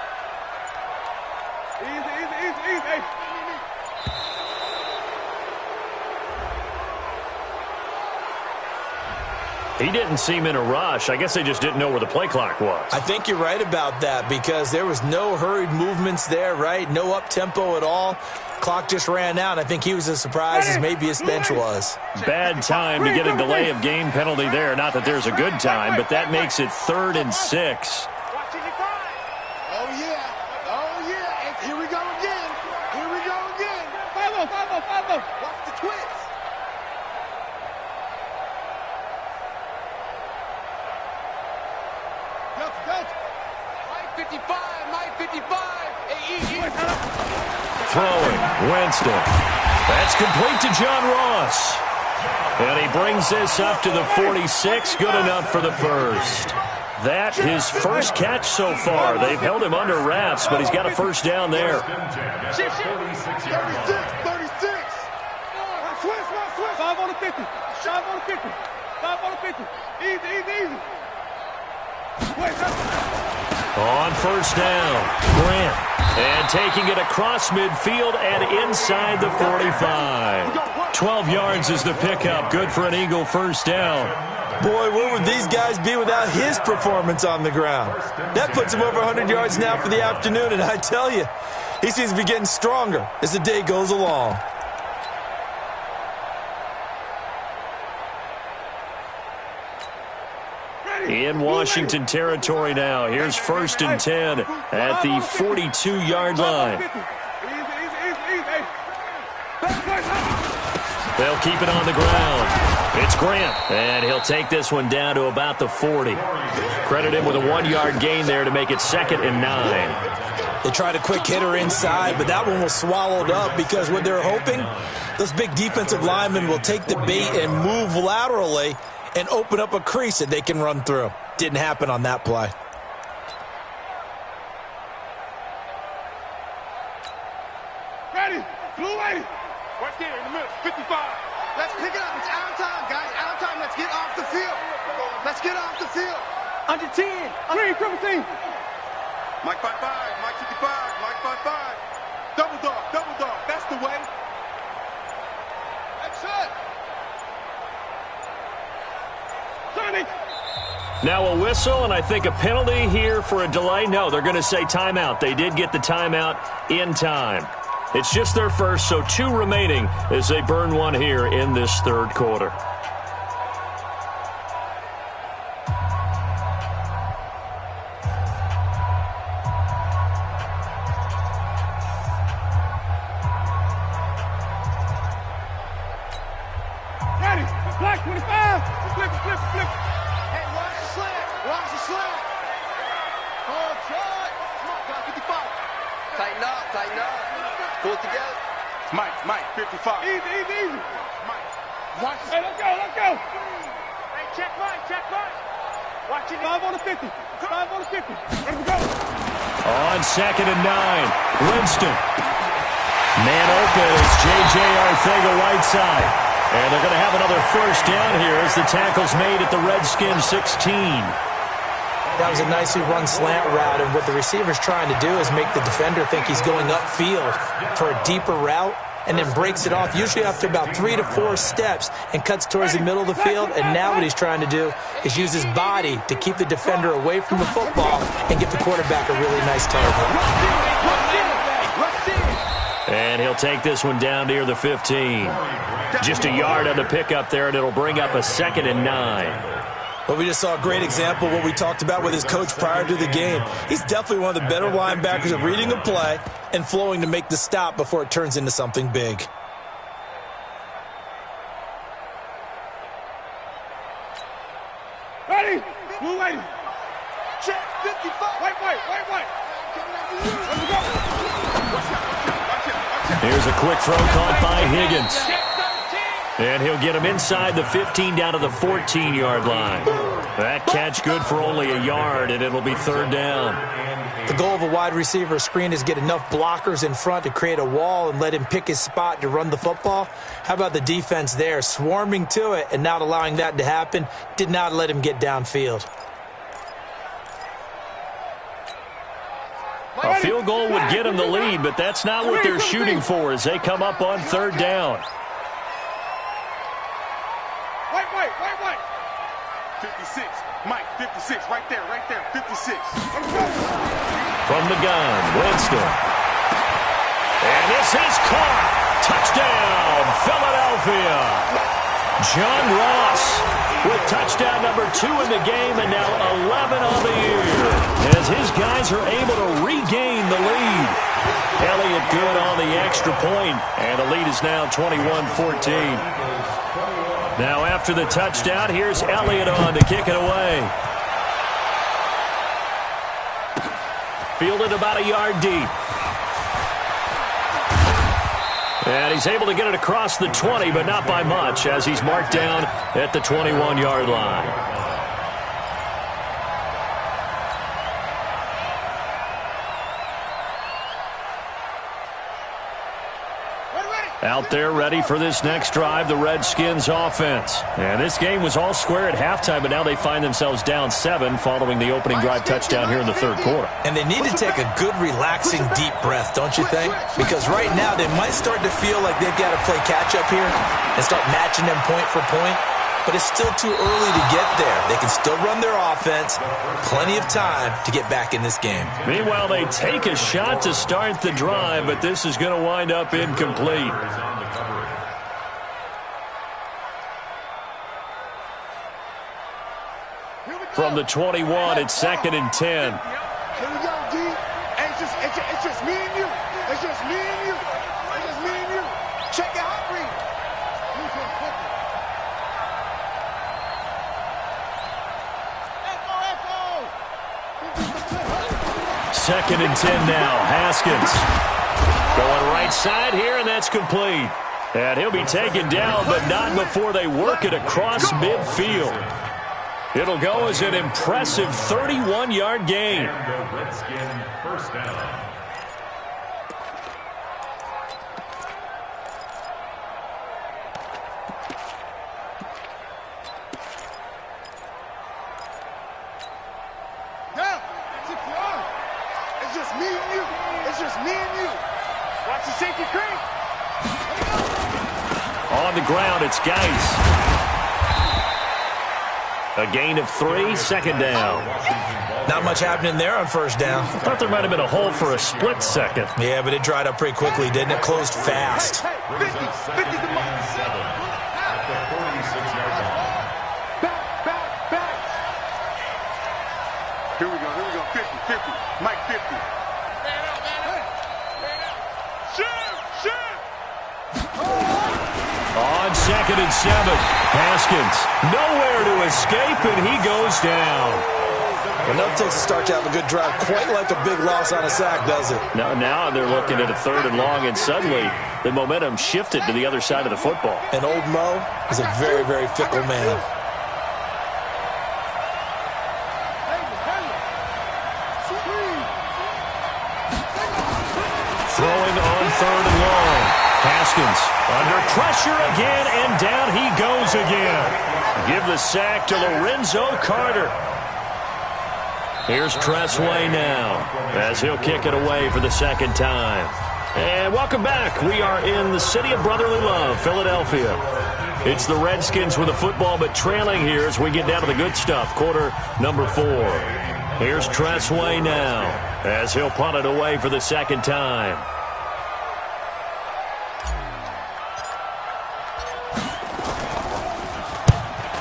Easy. He didn't seem in a rush. I guess they just didn't know where the play clock was. I think you're right about that because there was no hurried movements there, right? No up-tempo at all. Clock just ran out. I think he was as surprised as maybe his bench was. Bad time to get a delay of game penalty there. Not that there's a good time, but that makes it 3rd and 6. Oh, yeah. And here we go again. 5-0. Watch the twist. Go. Mike 55. Hey, Throwing, Winston. That's complete to John Ross. And he brings this up to the 46. Good enough for the first. That his first catch so far. They've held him under wraps, but he's got a first down there. 36. 5 on the 50. Easy. On first down, Grant. And taking it across midfield and inside the 45. 12 yards is the pickup. Good for an Eagle first down. Boy, where would these guys be without his performance on the ground? That puts him over 100 yards now for the afternoon, and I tell you, he seems to be getting stronger as the day goes along. In Washington territory now. Here's 1st and 10 at the 42-yard line. They'll keep it on the ground. It's Grant, and he'll take this one down to about the 40. Credit him with a 1-yard gain there to make it 2nd and 9. They tried a quick hitter inside, but that one was swallowed up because what they're hoping, those big defensive linemen will take the bait and move laterally and open up a crease that they can run through. Didn't happen on that play. Ready? Blue lady. Right there in the middle. 55. Let's pick it up. It's out of time, guys. Out of time. Let's get off the field. Under 10. Green, triple team. Mike 55. Mike 55. Mike 55. Double dog. That's the way. That's it. Sonny. Now a whistle, and I think a penalty here for a delay. No, they're going to say timeout. They did get the timeout in time. It's just their first, so 2 remaining as they burn one here in this 3rd quarter. Ready? Black 25. Flip. Hey, watch the slant. Hard shot. Come on, Black 55. Tighten up. Pull it together. Mike, 55. Easy. Mike, watch. Hey, let's go. Hey, check Mike. Watch it. 5 on the 50. 5 on the 50. Let him go. On 2nd and 9, Winston. Man open, it's J.J. Arcega-Whiteside. And they're going to have another first down here as the tackle's made at the Redskins 16. That was a nicely run slant route, and what the receiver's trying to do is make the defender think he's going upfield for a deeper route, and then breaks it off, usually after about 3 to 4 steps, and cuts towards the middle of the field. And now what he's trying to do is use his body to keep the defender away from the football and give the quarterback a really nice target. And he'll take this one down near the 15. Just a yard on the pickup there, and it'll bring up a 2nd and 9. Well, we just saw a great example of what we talked about with his coach prior to the game. He's definitely one of the better linebackers at reading a play and flowing to make the stop before it turns into something big. Ready? Blue lady. Check 55. White. Let's go. Here's a quick throw caught by Higgins. And he'll get him inside the 15 down to the 14-yard line. That catch good for only a yard, and it'll be 3rd down. The goal of a wide receiver screen is get enough blockers in front to create a wall and let him pick his spot to run the football. How about the defense there, swarming to it and not allowing that to happen? Did not let him get downfield. A field goal would get him the lead, but that's not what they're shooting for as they come up on 3rd down. White. 56. Mike, 56. Right there. 56. From the gun, Winston. And this is caught. Touchdown, Philadelphia. John Ross with touchdown number 2 in the game and now 11 on the year as his guys are able to regain the lead. Elliott good on the extra point, and the lead is now 21-14. Now after the touchdown, here's Elliott on to kick it away. Fielded about a yard deep. And he's able to get it across the 20, but not by much, as he's marked down at the 21-yard line. Out there ready for this next drive, the Redskins offense. And this game was all square at halftime, but now they find themselves down 7 following the opening drive touchdown here in the 3rd quarter. And they need to take a good, relaxing, deep breath, don't you think? Because right now they might start to feel like they've got to play catch-up here and start matching them point for point. But it's still too early to get there. They can still run their offense. Plenty of time to get back in this game. Meanwhile, they take a shot to start the drive, but this is going to wind up incomplete. From the 21, it's 2nd and 10. Here we go, D. It's just me and you. It's just me and you. It's just me and you. Check it out, read. 2nd and 10 now. Haskins going right side here, and that's complete. And he'll be taken down, but not before they work it across midfield. It'll go as an impressive 31-yard gain. Redskin first down. It's just me and you. It's just me and you. Watch the safety creep. On the ground, it's Geis. A gain of 3, 2nd down. Not much happening there on 1st down. I thought there might have been a hole for a split second. Yeah, but it dried up pretty quickly, didn't it? Closed fast. 50 to Mike. At the 46-yard line. Back. Here we go. 50. Mike 50. Shoot. On 2nd and 7, Haskins nowhere to escape, and he goes down. Enough takes to start to have a good drive. Quite like a big loss on a sack, does it? Now they're looking at a 3rd and long, and suddenly the momentum shifted to the other side of the football. And old Mo is a very, very fickle man. throwing on 3rd and long. Haskins under pressure again, and down he goes again. Give the sack to Lorenzo Carter. Here's Tressway now as he'll kick it away for the second time. And welcome back. We are in the city of brotherly love, Philadelphia. It's the Redskins with the football, but trailing here as we get down to the good stuff. Quarter number 4. Here's Tressway now as he'll punt it away for the second time.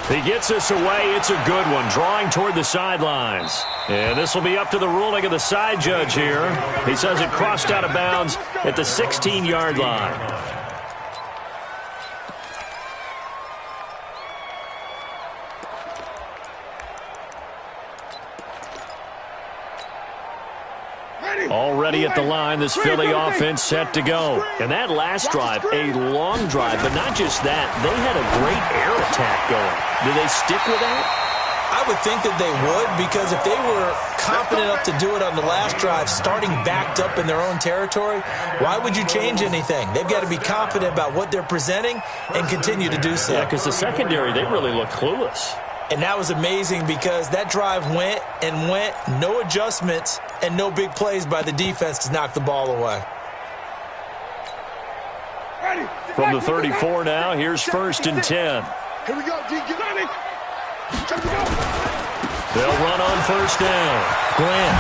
He gets us away. It's a good one, drawing toward the sidelines. And this will be up to the ruling of the side judge here. He says it crossed out of bounds at the 16-yard line. Already at the line, this Philly offense set to go. And that last drive, a long drive, but not just that. They had a great air attack going. Do they stick with that? I would think that they would, because if they were confident enough to do it on the last drive, starting backed up in their own territory, why would you change anything? They've got to be confident about what they're presenting and continue to do so. Yeah, because the secondary, they really look clueless. And that was amazing because that drive went and went, no adjustments, and no big plays by the defense to knock the ball away. From the 34 now, here's 1st and 10. Here we go, D. Get on it. They'll run on 1st down. Grant.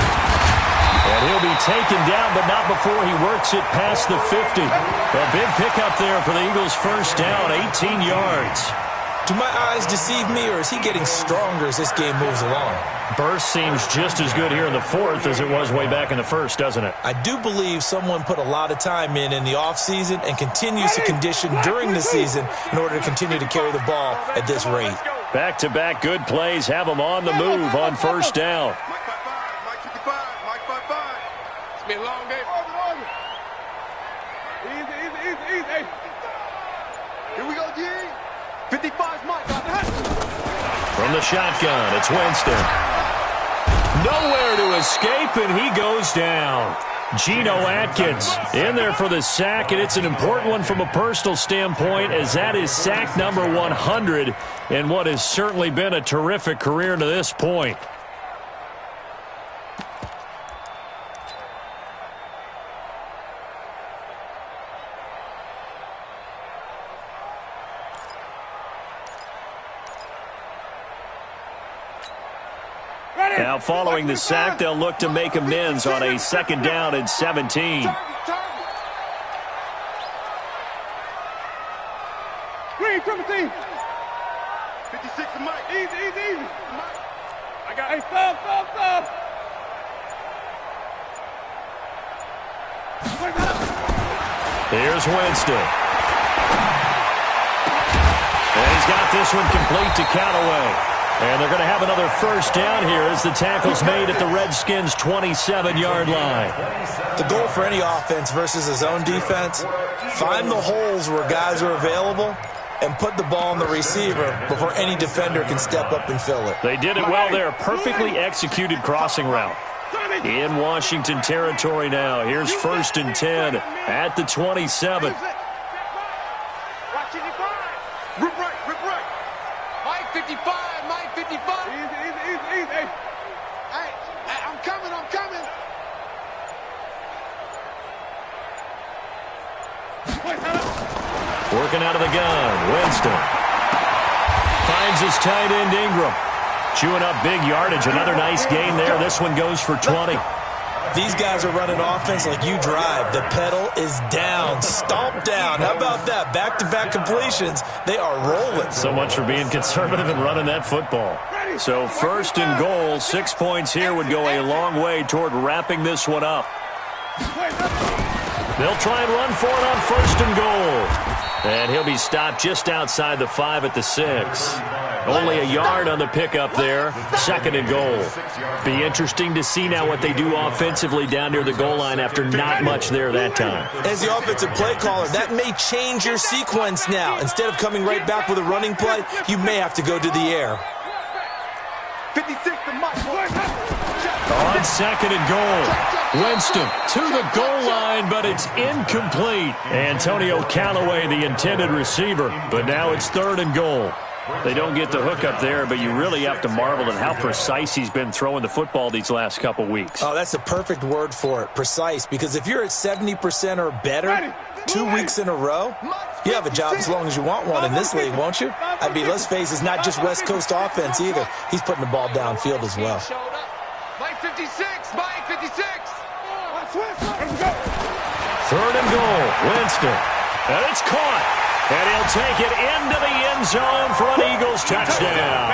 And he'll be taken down, but not before he works it past the 50. A big pickup there for the Eagles' 1st down, 18 yards. Do my eyes deceive me, or is he getting stronger as this game moves along? Burst seems just as good here in the 4th as it was way back in the 1st, doesn't it? I do believe someone put a lot of time in the offseason and continues to condition during the season in order to continue to carry the ball at this rate. Back-to-back good plays have them on the move on 1st down. Mike 55, Mike 55. It's been a long day. Easy. Here we go, G. 55's Mike. From the shotgun, it's Winston. Nowhere to escape, and he goes down. Geno Atkins in there for the sack, and it's an important one from a personal standpoint, as that is sack number 100 in what has certainly been a terrific career to this point. Now following the sack, they'll look to make amends on a 2nd down and 17. Green, 56 to Mike. Easy. Mike. I got stop. Here's Winston. And he's got this one complete to Callaway. And they're going to have another 1st down here as the tackle's made at the Redskins' 27-yard line. The goal for any offense versus his own defense, find the holes where guys are available and put the ball on the receiver before any defender can step up and fill it. They did it well there. Perfectly executed crossing route. In Washington territory now. Here's 1st and 10 at the 27. Rip right. Mike 55. Easy. Hey, I'm coming. Working out of the gun, Winston. Finds his tight end, Ingram. Chewing up big yardage. Another nice gain there. This one goes for 20. These guys are running offense like you drive. The pedal is down, stomped down. How about that? Back-to-back completions. They are rolling. So much for being conservative and running that football. So 1st and goal, 6 points here would go a long way toward wrapping this one up. They'll try and run for it on 1st and goal. And he'll be stopped just outside the 5 at the 6. Only a yard on the pickup there. 2nd and goal. Be interesting to see now what they do offensively down near the goal line after not much there that time. As the offensive play caller, that may change your sequence now. Instead of coming right back with a running play, you may have to go to the air. 56 to Mike. On 2nd and goal. Winston to the goal line, but it's incomplete. Antonio Callaway, the intended receiver, but now it's 3rd and goal. They don't get the hook up there, but you really have to marvel at how precise he's been throwing the football these last couple weeks. Oh, that's the perfect word for it, precise, because if you're at 70% or better 2 weeks in a row, you have a job as long as you want one in this league, won't you? I mean, let's face it, it's not just West Coast offense either. He's putting the ball downfield as well. Mike 56, Mike 56. 3rd and goal, Winston. And it's caught. And he'll take it into the end zone for an Eagles touchdown.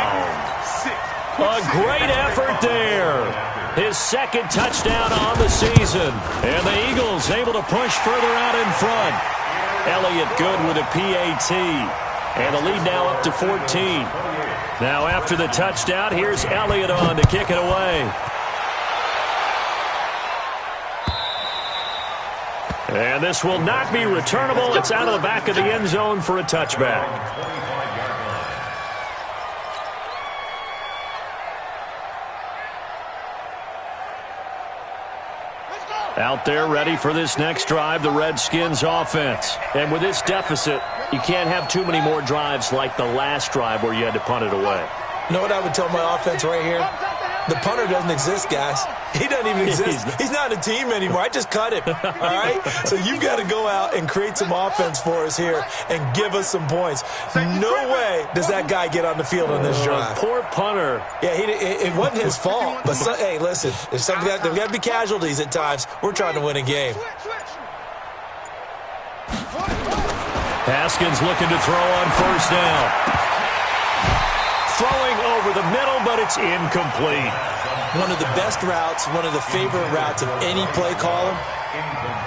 A great effort there. His 2nd touchdown on the season. And the Eagles able to push further out in front. Elliott good with a PAT. And the lead now up to 14. Now after the touchdown, here's Elliott on to kick it away. And this will not be returnable. It's out of the back of the end zone for a touchback. Out there ready for this next drive, the Redskins offense. And with this deficit, you can't have too many more drives like the last drive where you had to punt it away. You know what I would tell my offense right here? The punter doesn't exist, guys. He doesn't even exist. He's not a team anymore. I just cut him, all right? So you've got to go out and create some offense for us here and give us some points. No way does that guy get on the field on this drive. Poor punter. Yeah, it wasn't his fault. But, hey, listen, there's got to be casualties at times. We're trying to win a game. Haskins looking to throw on 1st down. Throwing over the middle, but it's incomplete. One of the best routes, one of the favorite routes of any play caller.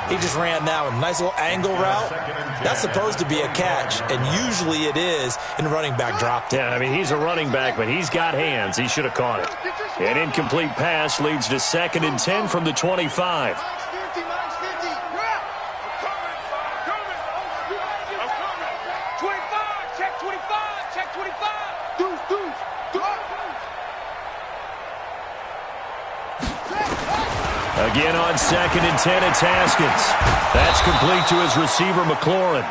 He just ran that one. Nice little angle route. That's supposed to be a catch, and usually it is, and the running back dropped it. Yeah, I mean, he's a running back, but he's got hands. He should have caught it. An incomplete pass leads to 2nd and 10 from the 25. Again on 2nd and 10, it's Haskins. That's complete to his receiver, McLaurin.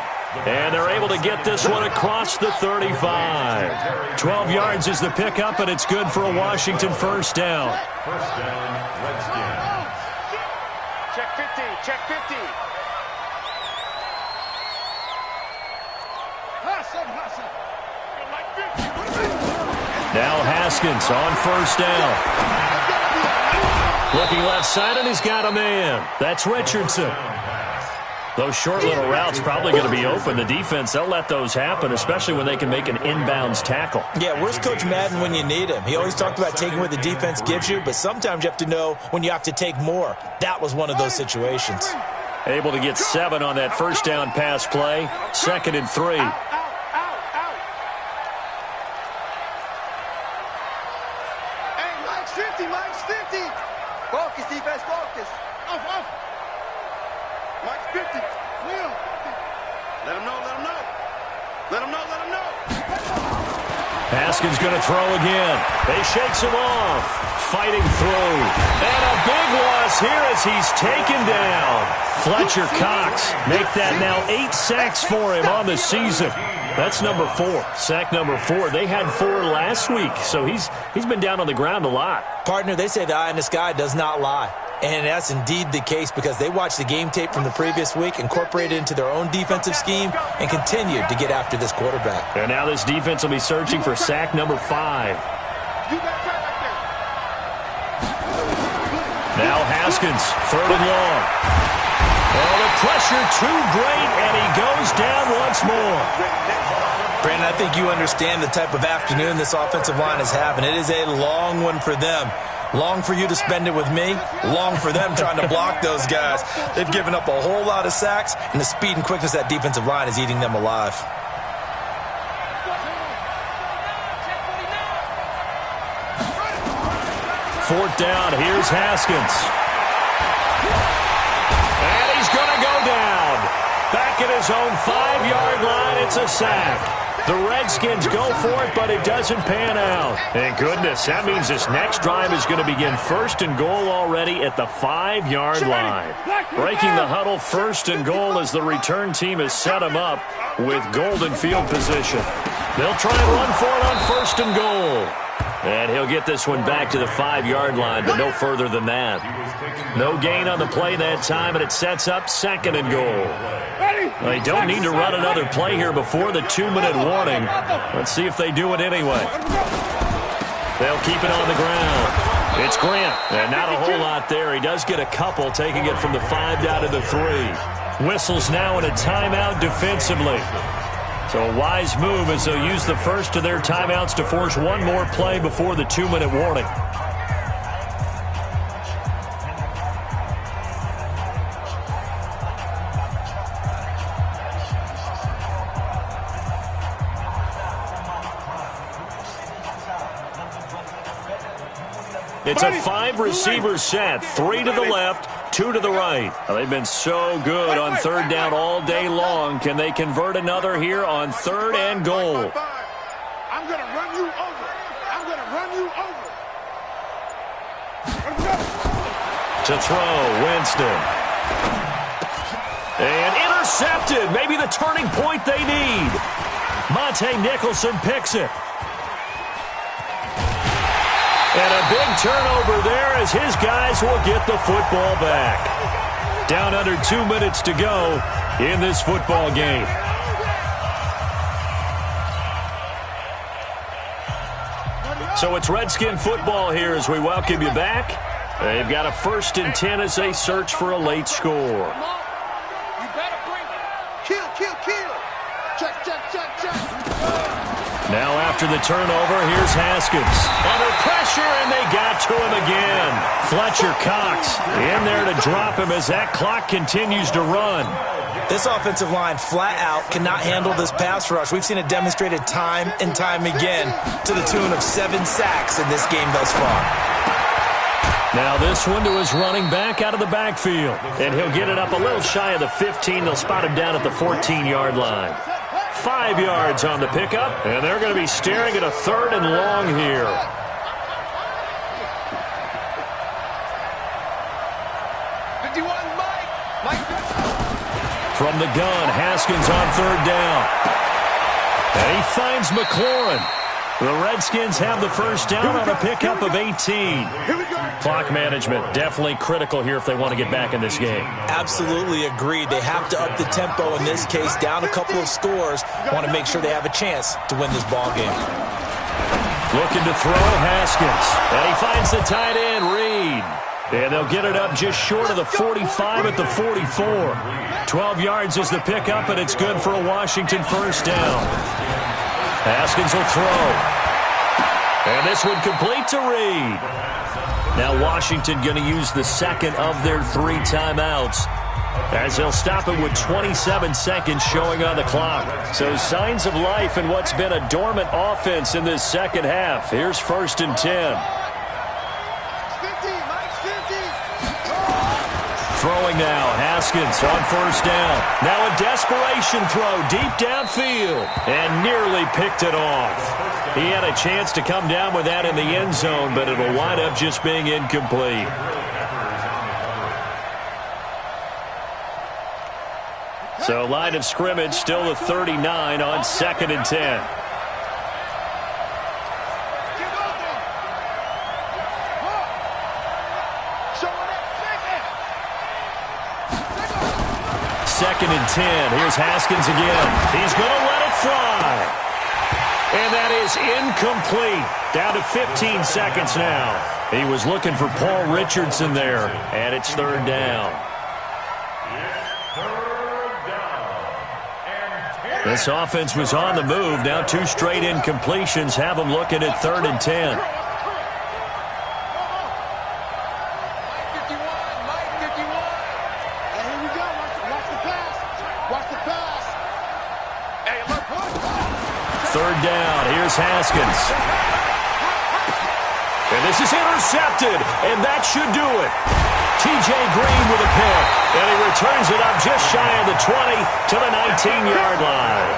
And they're able to get this one across the 35. 12 yards is the pickup, and it's good for a Washington 1st down. 1st down, Redskins. Check 50, check 50. Now Haskins on 1st down. Looking left side, and he's got a man. That's Richardson. Those short little routes probably going to be open. The defense, they'll let those happen, especially when they can make an inbounds tackle. Yeah, where's Coach Madden when you need him? He always talked about taking what the defense gives you, but sometimes you have to know when you have to take more. That was one of those situations. Able to get 7 on that 1st down pass play. 2nd and 3. Mike's 50. Focus, defense, focus. Off. Mike's 50. Will. Let him know. Haskins going to throw again. They shakes him off. Fighting through. And a big loss here as he's taken down. Fletcher Cox make that now 8 sacks for him on the season. That's number 4. Sack number 4. They had 4 last week, so he's been down on the ground a lot. Partner, they say the eye in the sky does not lie. And that's indeed the case because they watched the game tape from the previous week, incorporated it into their own defensive scheme, and continued to get after this quarterback. And now this defense will be searching for sack number 5. Now Haskins, 3rd and long. Oh, the pressure too great, and he goes down once more. Brandon, I think you understand the type of afternoon this offensive line is having. It is a long one for them. Long for you to spend it with me. Long for them trying to block those guys. They've given up a whole lot of sacks, and the speed and quickness of that defensive line is eating them alive. Fourth down, here's Haskins. And he's going to go down. Back at his own 5-yard line, it's a sack. The Redskins go for it, but it doesn't pan out. Thank goodness. That means this next drive is going to begin first and goal already at the 5-yard line. Breaking the huddle, first and goal as the return team has set them up with golden field position. They'll try and run for it on first and goal. And he'll get this one back to the 5-yard line, but no further than that. No gain on the play that time, and it sets up second and goal. They don't need to run another play here before the 2-minute warning. Let's see if they do it anyway. They'll keep it on the ground. It's Grant, and not a whole lot there. He does get a couple, taking it from the 5 down to the 3. Whistles now in a timeout defensively. So a wise move as they'll use the first of their timeouts to force one more play before the 2-minute warning. It's a 5-receiver set, 3 to the left, 2 to the right. Well, they've been so good on third down all day long. Can they convert another here on third and goal? I'm going to run you over. I'm going to run you over. To throw, Winston. And intercepted. Maybe the turning point they need. Monte Nicholson picks it. And a big turnover there as his guys will get the football back. Down under 2 minutes to go in this football game. So it's Redskin football here as we welcome you back. They've got a 1st and 10 as they search for a late score. You better bring it. Kill, kill, kill. Check, check, check, check. Now after the turnover, here's Haskins. Under pressure, and they got to him again. Fletcher Cox in there to drop him as that clock continues to run. This offensive line flat out cannot handle this pass rush. We've seen it demonstrated time and time again to the tune of 7 sacks in this game thus far. Now this one to his running back out of the backfield. And he'll get it up a little shy of the 15. They'll spot him down at the 14-yard line. 5 yards on the pickup, and they're going to be staring at a 3rd and long here. From the gun, Haskins on 3rd down. And he finds McLaurin. The Redskins have the first down on a pickup of 18. Clock management definitely critical here if they want to get back in this game. Absolutely agreed. They have to up the tempo in this case, down a couple of scores. Want to make sure they have a chance to win this ball game. Looking to throw, Haskins. And he finds the tight end, Reed. And they'll get it up just short of the 45 at the 44. 12 yards is the pickup, and it's good for a Washington first down. Haskins will throw. And this one complete to Reed. Now Washington going to use the second of their 3 timeouts as they'll stop it with 27 seconds showing on the clock. So signs of life in what's been a dormant offense in this second half. Here's 1st and 10. Throwing now, Haskins on 1st down. Now a desperation throw deep downfield and nearly picked it off. He had a chance to come down with that in the end zone, but it'll wind up just being incomplete. So line of scrimmage still the 39 on 2nd and 10. Second and 10. Here's Haskins again. He's going to let it fly. And that is incomplete. Down to 15 seconds now. He was looking for Paul Richardson there. And it's 3rd down. This offense was on the move. Now 2 straight incompletions have them looking at 3rd and 10. Third down, here's Haskins. And this is intercepted, and that should do it. T.J. Green with a pick, and he returns it up just shy of the 20 to the 19-yard line.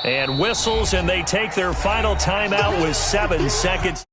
And whistles, and they take their final timeout with 7 seconds.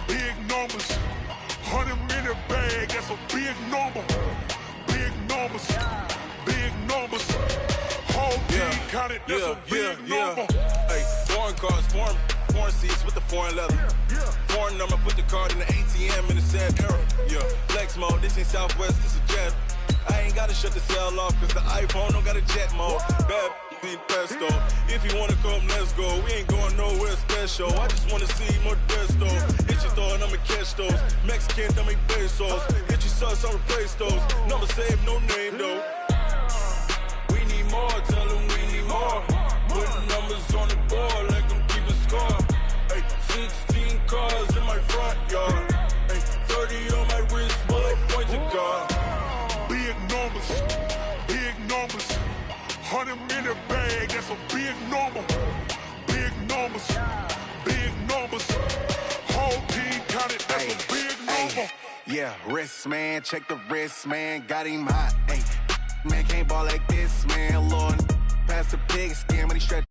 Big numbers, 100 in the bag, that's a big number. Big numbers, whole team counted, that's a big number. Hey, foreign cars, foreign seats with the foreign leather. Foreign number, put the card in the ATM in the sad era. Yeah, flex mode, this ain't Southwest, this a jet. I ain't gotta shut the cell off, cause the iPhone don't got a jet mode. Bad need pesto. If you wanna come, let's go. We ain't going nowhere special. I just wanna see more desto. Hit your throw and I'ma catch those. Mexican, don't make pesos. Hit your sauce, I'll replace those. Number saved, no name though. We need more, tell them we need more. Putting numbers on the board, let them keep a score. Hey, 16 cars in my front yard. Hey, 30 on my wrist, bullet points of God. Big numbers, 100 in the bag, that's a big number. Big numbers, whole team counted, that's a big number. Yeah, wrist man, check the wrist man, got him hot. Man can't ball like this, man. Lord, past the pig skin when he stretch